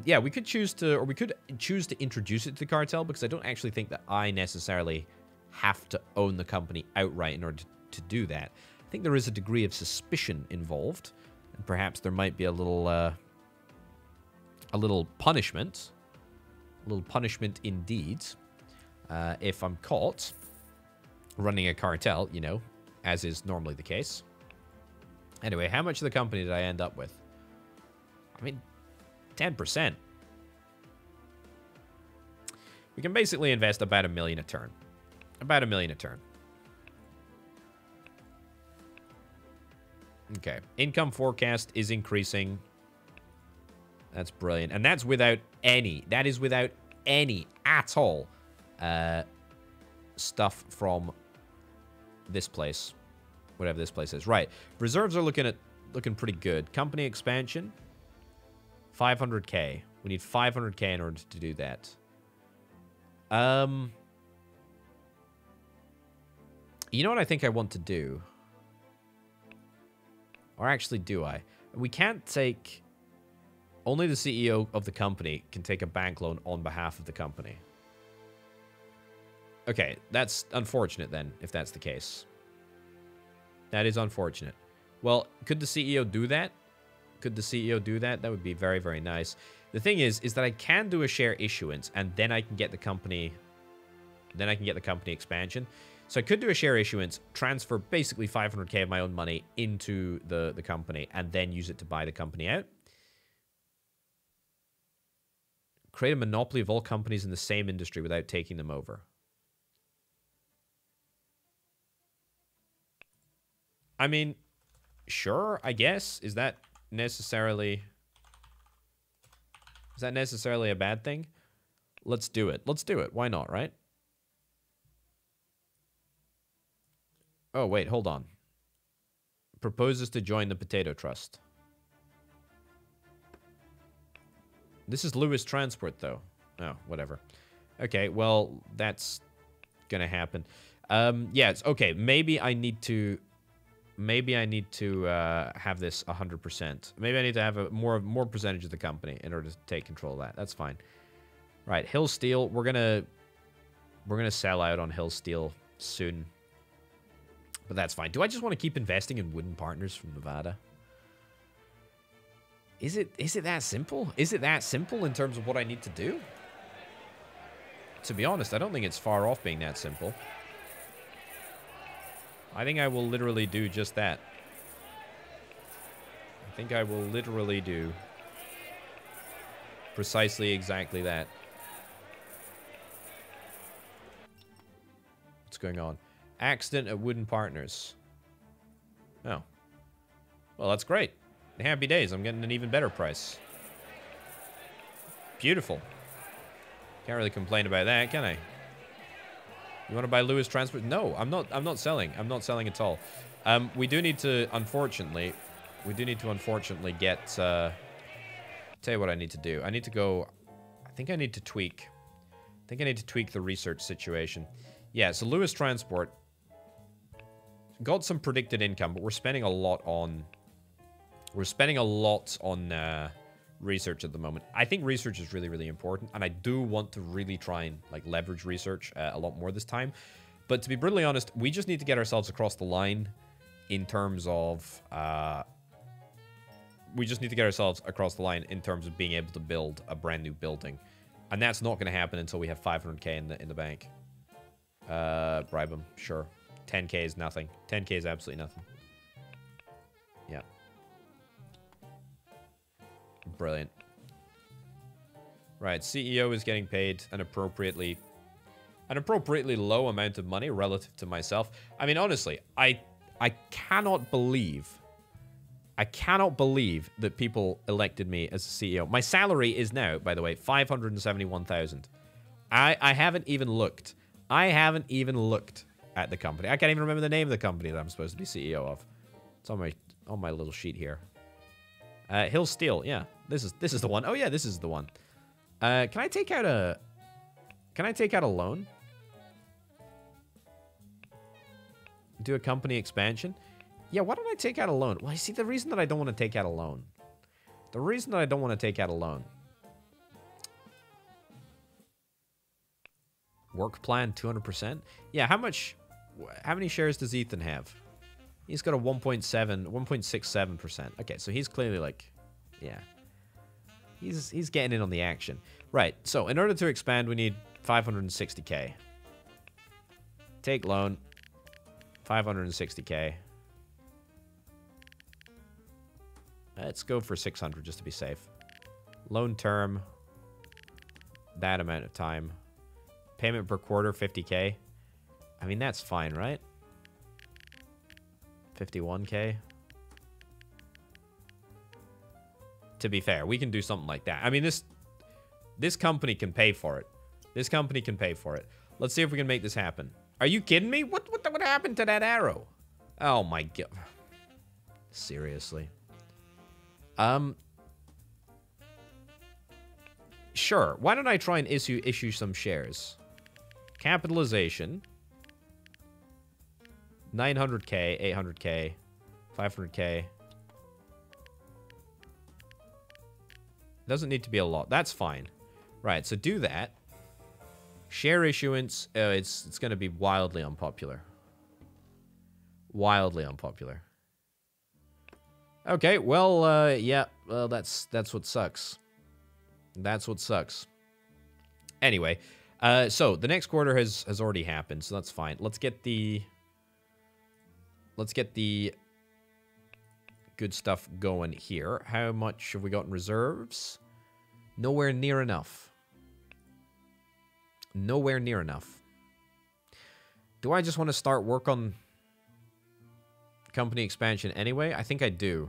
Yeah, we could choose to... Or we could choose to introduce it to the cartel, because I don't actually think that I necessarily have to own the company outright in order to do that. I think there is a degree of suspicion involved. And perhaps there might be a little punishment. A little punishment indeed. If I'm caught running a cartel, you know, as is normally the case. Anyway, how much of the company did I end up with? I mean, 10%. We can basically invest about $1 million a turn. About $1 million a turn. Okay. Income forecast is increasing. That's brilliant. And that's without any, that is without any at all stuff from this place. Whatever this place is. Right. Reserves are looking pretty good. Company expansion. 500k. We need 500k in order to do that. You know what I think I want to do? Or actually, do I? We can't take... Only the CEO of the company can take a bank loan on behalf of the company. Okay, that's unfortunate then, if that's the case. That is unfortunate. Well, could the CEO do that? Could the CEO do that? That would be very, very nice. The thing is that I can do a share issuance, and then I can get the company... Then I can get the company expansion. So I could do a share issuance, transfer basically 500k of my own money into the company, and then use it to buy the company out. Create a monopoly of all companies in the same industry without taking them over. I mean, sure, I guess. Is that necessarily... Is that necessarily a bad thing? Let's do it. Let's do it. Why not, right? Oh, wait, hold on. Proposes to join the Potato Trust. This is Lewis Transport, though. Oh, whatever. Okay, well, that's gonna happen. Yeah, it's okay. Maybe I need to have this 100%. Maybe I need to have a more percentage of the company in order to take control of that. That's fine. Right, Hill Steel. We're gonna sell out on Hill Steel soon. But that's fine. Do I just want to keep investing in wooden partners from Nevada? Is it that simple? Is it that simple in terms of what I need to do? To be honest, I don't think it's far off being that simple. I think I will literally do just that. I think I will literally do precisely exactly that. What's going on? Accident at Wooden Partners. Oh. Well, that's great. Happy days. I'm getting an even better price. Beautiful. Can't really complain about that, can I? You want to buy Lewis Transport? No, I'm not selling. I'm not selling at all. We do need to, unfortunately, get, tell you what I need to do. I need to go, I think I need to tweak the research situation. Yeah, so Lewis Transport got some predicted income, but we're spending a lot on research at the moment. I think research is really, really important, and I do want to really try and like leverage research a lot more this time. But to be brutally honest, we just need to get ourselves across the line in terms of being able to build a brand new building, and that's not going to happen until we have 500k in the bank. Bribe them, sure. 10k is nothing. 10k is absolutely nothing. Yeah. Brilliant. Right, CEO is getting paid an appropriately low amount of money relative to myself. I mean, honestly, I cannot believe that people elected me as a CEO. My salary is now, by the way, 571,000. I haven't even looked. At the company. I can't even remember the name of the company that I'm supposed to be CEO of. It's on my little sheet here. Hill Steel, yeah. This is the one. Oh yeah, this is the one. Can I take out a loan? Do a company expansion? Yeah, why don't I take out a loan? Well, you see, the reason that I don't want to take out a loan. Work plan 200%. Yeah, how many shares does Ethan have? He's got a 1.67%. Okay, so he's clearly like, yeah. He's getting in on the action. Right, so in order to expand, we need 560k. Take loan. 560k. Let's go for 600 just to be safe. Loan term. That amount of time. Payment per quarter, 50k. I mean, that's fine, right? 51k. To be fair, we can do something like that. I mean, this company can pay for it. Let's see if we can make this happen. Are you kidding me? What happened to that arrow? Oh my god. Seriously. Sure. Why don't I try and issue some shares? Capitalization. 900k, 800k, 500k. Doesn't need to be a lot. That's fine. Right, so do that. Share issuance. It's going to be wildly unpopular. Okay, well, yeah. Well, that's what sucks. Anyway, so the next quarter has already happened, so that's fine. Let's get the good stuff going here. How much have we got in reserves? Nowhere near enough. Do I just want to start work on company expansion anyway? I think I do.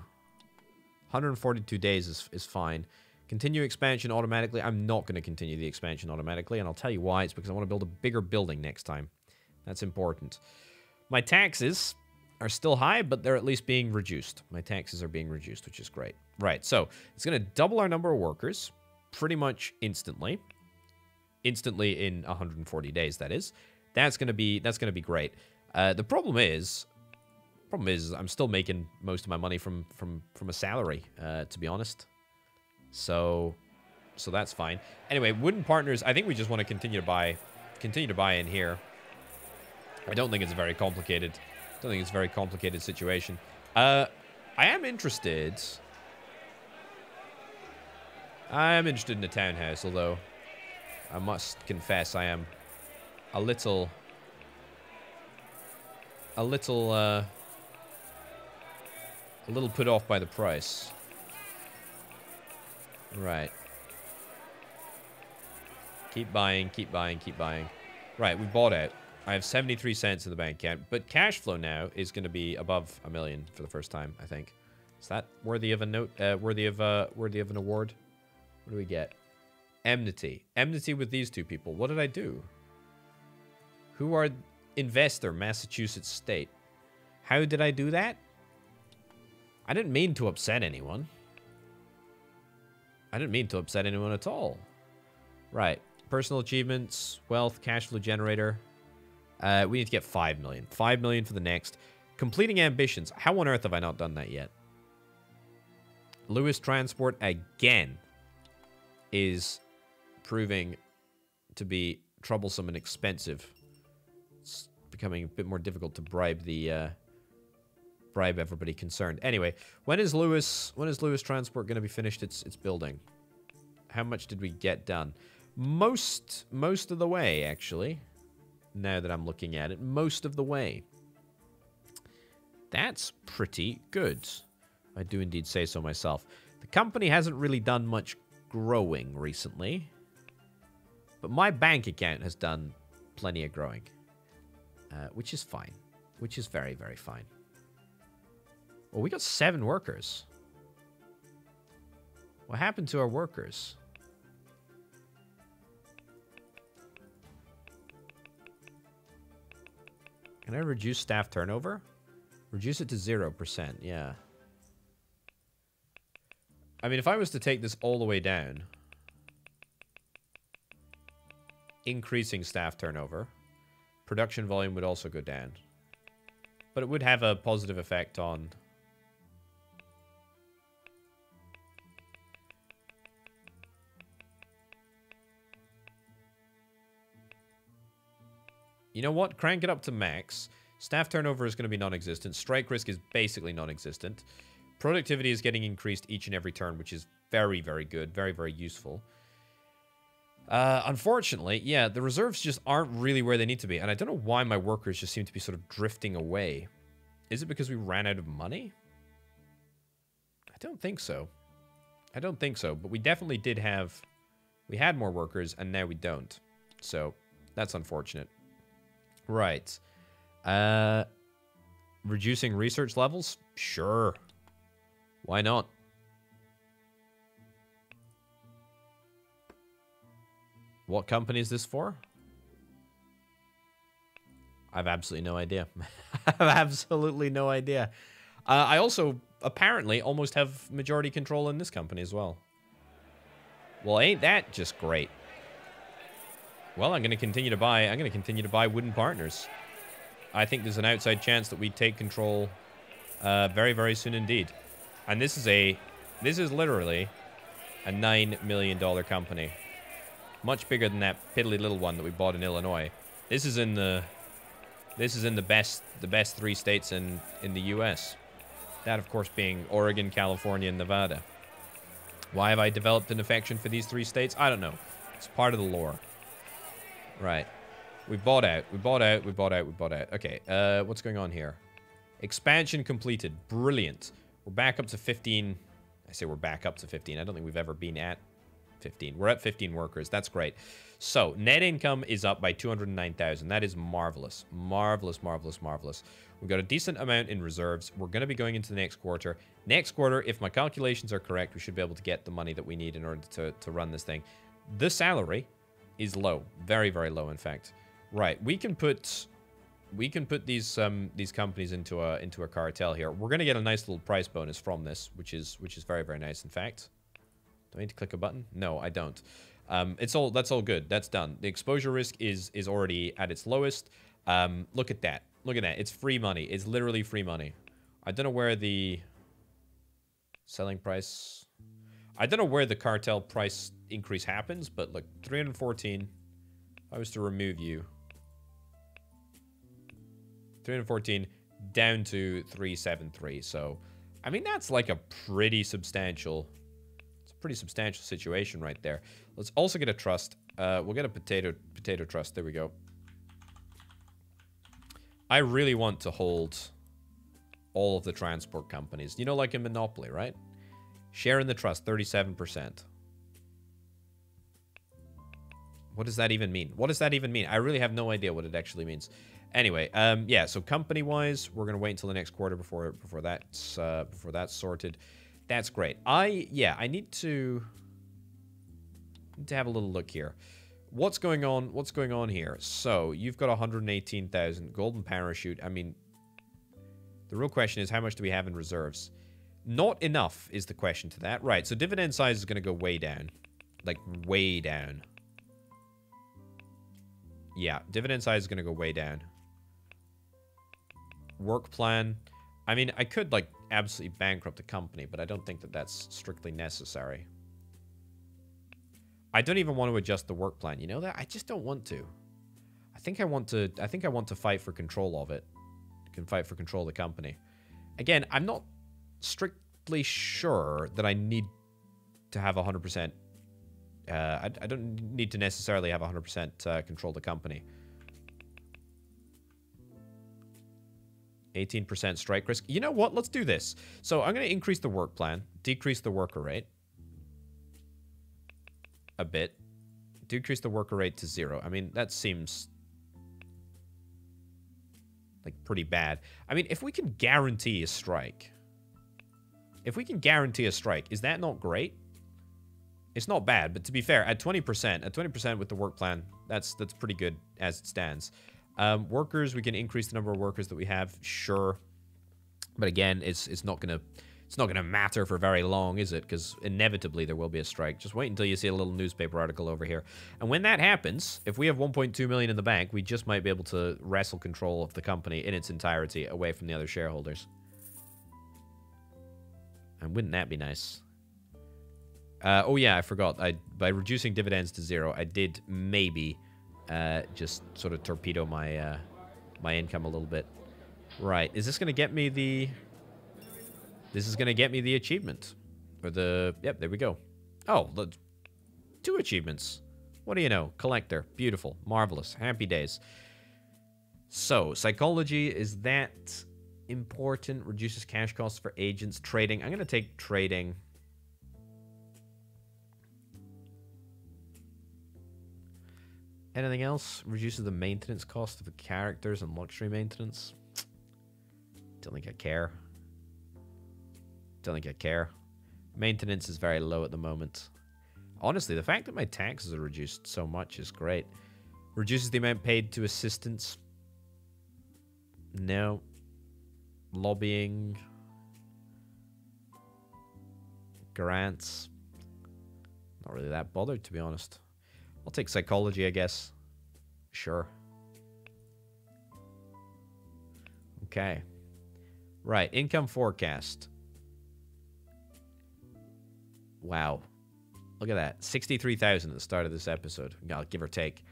142 days is fine. Continue expansion automatically. I'm not going to continue the expansion automatically, and I'll tell you why. It's because I want to build a bigger building next time. That's important. My taxes are still high, but they're at least being reduced. My taxes are being reduced, which is great. Right, so it's going to double our number of workers pretty much instantly. Instantly in 140 days, that is. That's going to be great. The problem is I'm still making most of my money from a salary, to be honest. So that's fine. Anyway, wooden partners, I think we just want to continue to buy in here. I don't think it's a very complicated situation. I am interested in a townhouse, although I must confess I am a little put off by the price. Right. Keep buying. Right, we bought out. I have 73 cents in the bank account, but cash flow now is going to be above $1 million for the first time, I think. Is that worthy of a note? Worthy of an award? What do we get? Enmity. Enmity with these two people. What did I do? Who are investor, Massachusetts State? How did I do that? I didn't mean to upset anyone. I didn't mean to upset anyone at all. Right. Personal achievements, wealth, cash flow generator. We need to get 5 million. 5 million for the next. Completing ambitions. How on earth have I not done that yet? Lewis Transport, again, is proving to be troublesome and expensive. It's becoming a bit more difficult to bribe everybody concerned. Anyway, when is Lewis Transport going to be finished its building? How much did we get done? Most of the way, actually. Now that I'm looking at it, most of the way. That's pretty good. I do indeed say so myself. The company hasn't really done much growing recently, but my bank account has done plenty of growing, which is fine. Which is very, very fine. Well, we got 7 workers. What happened to our workers? Can I reduce staff turnover? Reduce it to 0%, yeah. I mean, if I was to take this all the way down, increasing staff turnover, production volume would also go down. But it would have a positive effect on... You know what? Crank it up to max. Staff turnover is going to be non-existent. Strike risk is basically non-existent. Productivity is getting increased each and every turn, which is very, very good. Very, very useful. Unfortunately, yeah, the reserves just aren't really where they need to be. And I don't know why my workers just seem to be sort of drifting away. Is it because we ran out of money? I don't think so. I don't think so. But we definitely did have... We had more workers, and now we don't. So, that's unfortunate. Right. Reducing research levels? Sure. Why not? What company is this for? I have absolutely no idea. I have absolutely no idea. I also apparently almost have majority control in this company as well. Well, ain't that just great? Well, I'm going to continue to buy wooden partners. I think there's an outside chance that we take control very, very soon indeed. And this is literally a $9 million company. Much bigger than that piddly little one that we bought in Illinois. This is in the best 3 states in the US. That, of course, being Oregon, California, and Nevada. Why have I developed an affection for these 3 states? I don't know. It's part of the lore. Right. We bought out. Okay, what's going on here? Expansion completed. Brilliant. We're back up to 15. I say we're back up to 15. I don't think we've ever been at 15. We're at 15 workers. That's great. So net income is up by 209,000. That is marvelous. Marvelous, marvelous, marvelous. We've got a decent amount in reserves. We're going to be going into the next quarter. Next quarter, if my calculations are correct, we should be able to get the money that we need in order to run this thing. The salary is low. Very, very low, in fact. Right. We can put these companies into a cartel here. We're going to get a nice little price bonus from this, which is very, very nice, in fact. Do I need to click a button? No, I don't. That's all good. That's done. The exposure risk is already at its lowest. Look at that. Look at that. It's free money. It's literally free money. I don't know where the selling price... I don't know where the cartel price increase happens, but look, 314. If I was to remove you... 314 down to 373. So, I mean, that's like a pretty substantial... It's a pretty substantial situation right there. Let's also get a trust. We'll get a potato trust. There we go. I really want to hold all of the transport companies. You know, like in Monopoly, right? Share in the trust, 37%. What does that even mean? What does that even mean? I really have no idea what it actually means. Anyway, yeah, so company-wise, we're going to wait until the next quarter before that's sorted. That's great. I need to have a little look here. What's going on? What's going on here? So, you've got 118,000 golden parachute. I mean, the real question is how much do we have in reserves? Not enough is the question to that. Right, so dividend size is going to go way down. Like, way down. Yeah, dividend size is going to go way down. Work plan. I mean, I could, like, absolutely bankrupt the company, but I don't think that that's strictly necessary. I don't even want to adjust the work plan. You know that? I just don't want to. I think I want to fight for control of it. Can fight for control of the company. Again, I'm not strictly sure that I need to have 100%. I don't need to necessarily have 100% control of the company. 18% strike risk. You know what? Let's do this. So I'm going to increase the work plan, decrease the worker rate a bit, decrease the worker rate to 0. I mean, that seems like pretty bad. I mean, if we can guarantee a strike, is that not great? It's not bad, but to be fair, at 20% with the work plan, that's pretty good as it stands. Workers, we can increase the number of workers that we have, sure. But again, it's not gonna matter for very long, is it? Because inevitably there will be a strike. Just wait until you see a little newspaper article over here. And when that happens, if we have 1.2 million in the bank, we just might be able to wrestle control of the company in its entirety away from the other shareholders. And wouldn't that be nice? Oh yeah, I forgot. By reducing dividends to 0, I did maybe just sort of torpedo my my income a little bit. Right, is this going to get me the... This is going to get me the achievement. Or the... Yep, there we go. Oh, 2 achievements. What do you know? Collector. Beautiful. Marvelous. Happy days. So, psychology, is that important? Reduces cash costs for agents. Trading. I'm going to take trading. Anything else? Reduces the maintenance cost of the characters and luxury maintenance. Don't think I care. Don't think I care. Maintenance is very low at the moment. Honestly, the fact that my taxes are reduced so much is great. Reduces the amount paid to assistants. No. Lobbying. Grants. Not really that bothered, to be honest. I'll take psychology, I guess. Sure. Okay. Right, income forecast. Wow. Look at that. 63,000 at the start of this episode. Give or take.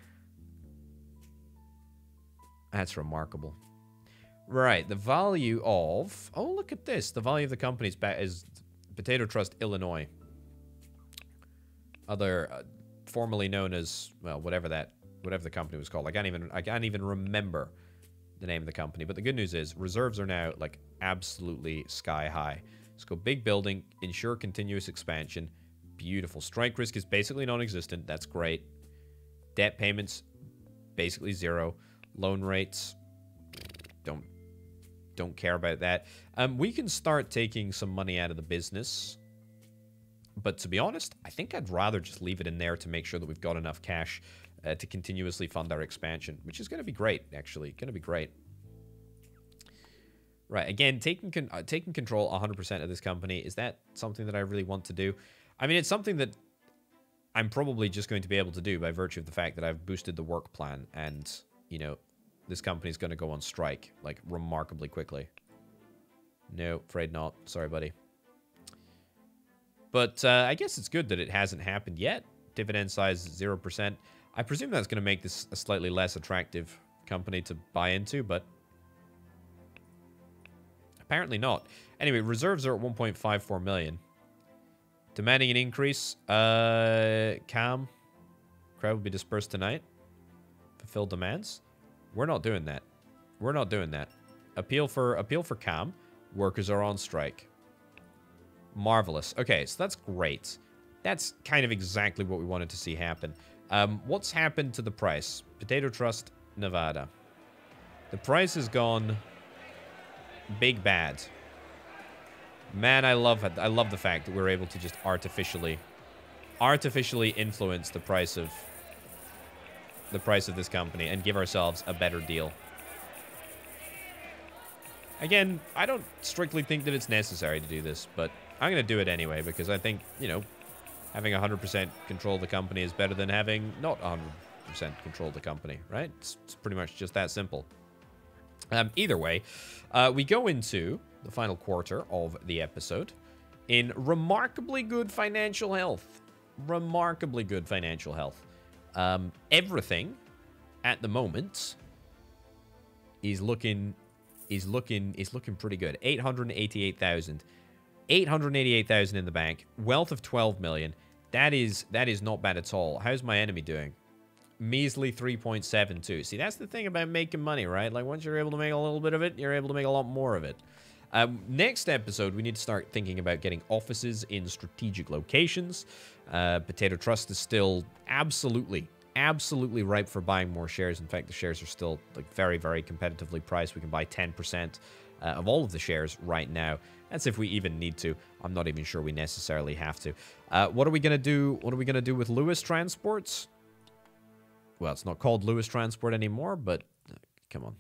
That's remarkable. Right, the value of... Oh, look at this. The value of the company is Potato Trust Illinois. Other... formerly known as, well, whatever the company was called. I can't even remember the name of the company. But the good news is reserves are now like absolutely sky high. Let's go big building, ensure continuous expansion. Beautiful. Strike risk is basically non-existent. That's great. Debt payments, basically 0. Loan rates, don't care about that. We can start taking some money out of the business. But to be honest, I think I'd rather just leave it in there to make sure that we've got enough cash to continuously fund our expansion, which is going to be great, actually. Going to be great. Right, again, taking control 100% of this company, is that something that I really want to do? I mean, it's something that I'm probably just going to be able to do by virtue of the fact that I've boosted the work plan and, you know, this company's going to go on strike, like, remarkably quickly. No, afraid not. Sorry, buddy. But I guess it's good that it hasn't happened yet. Dividend size 0%. I presume that's going to make this a slightly less attractive company to buy into, but apparently not. Anyway, reserves are at 1.54 million. Demanding an increase. Calm. Crowd will be dispersed tonight. Fulfill demands. We're not doing that. We're not doing that. Appeal for calm. Workers are on strike. Marvelous. Okay, so that's great. That's kind of exactly what we wanted to see happen. What's happened to the price? Potato Trust, Nevada. The price has gone big bad. Man, I love it. I love the fact that we're able to just artificially influence the price of this company and give ourselves a better deal. Again, I don't strictly think that it's necessary to do this, but I'm going to do it anyway because I think, you know, having 100% control of the company is better than having not 100% control of the company, right? It's pretty much just that simple. Either way, we go into the final quarter of the episode in remarkably good financial health. Remarkably good financial health. Everything at the moment is looking pretty good. 888,000. 888,000 in the bank. Wealth of 12 million. That is not bad at all. How's my enemy doing? Measly 3.72. See, that's the thing about making money, right? Like, once you're able to make a little bit of it, you're able to make a lot more of it. Next episode, we need to start thinking about getting offices in strategic locations. Potato Trust is still absolutely ripe for buying more shares. In fact, the shares are still like very, very competitively priced. We can buy 10% of all of the shares right now. That's if we even need to. I'm not even sure we necessarily have to. What are we gonna do? What are we gonna do with Lewis Transports? Well, it's not called Lewis Transport anymore, but come on.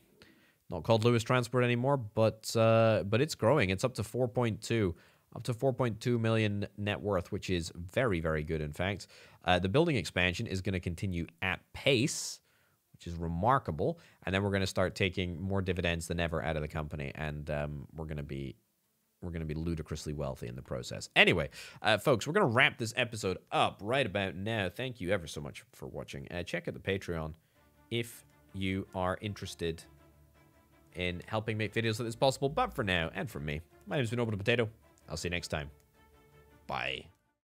Not called Lewis Transport anymore, but it's growing. It's up to 4.2 million net worth, which is very, very good, in fact. The building expansion is going to continue at pace, which is remarkable. And then we're going to start taking more dividends than ever out of the company, and we're going to be ludicrously wealthy in the process. Anyway, folks, we're going to wrap this episode up right about now. Thank you ever so much for watching. Check out the Patreon if you are interested in helping make videos like this possible. But for now, and from me, my name's been Open Potato. I'll see you next time. Bye.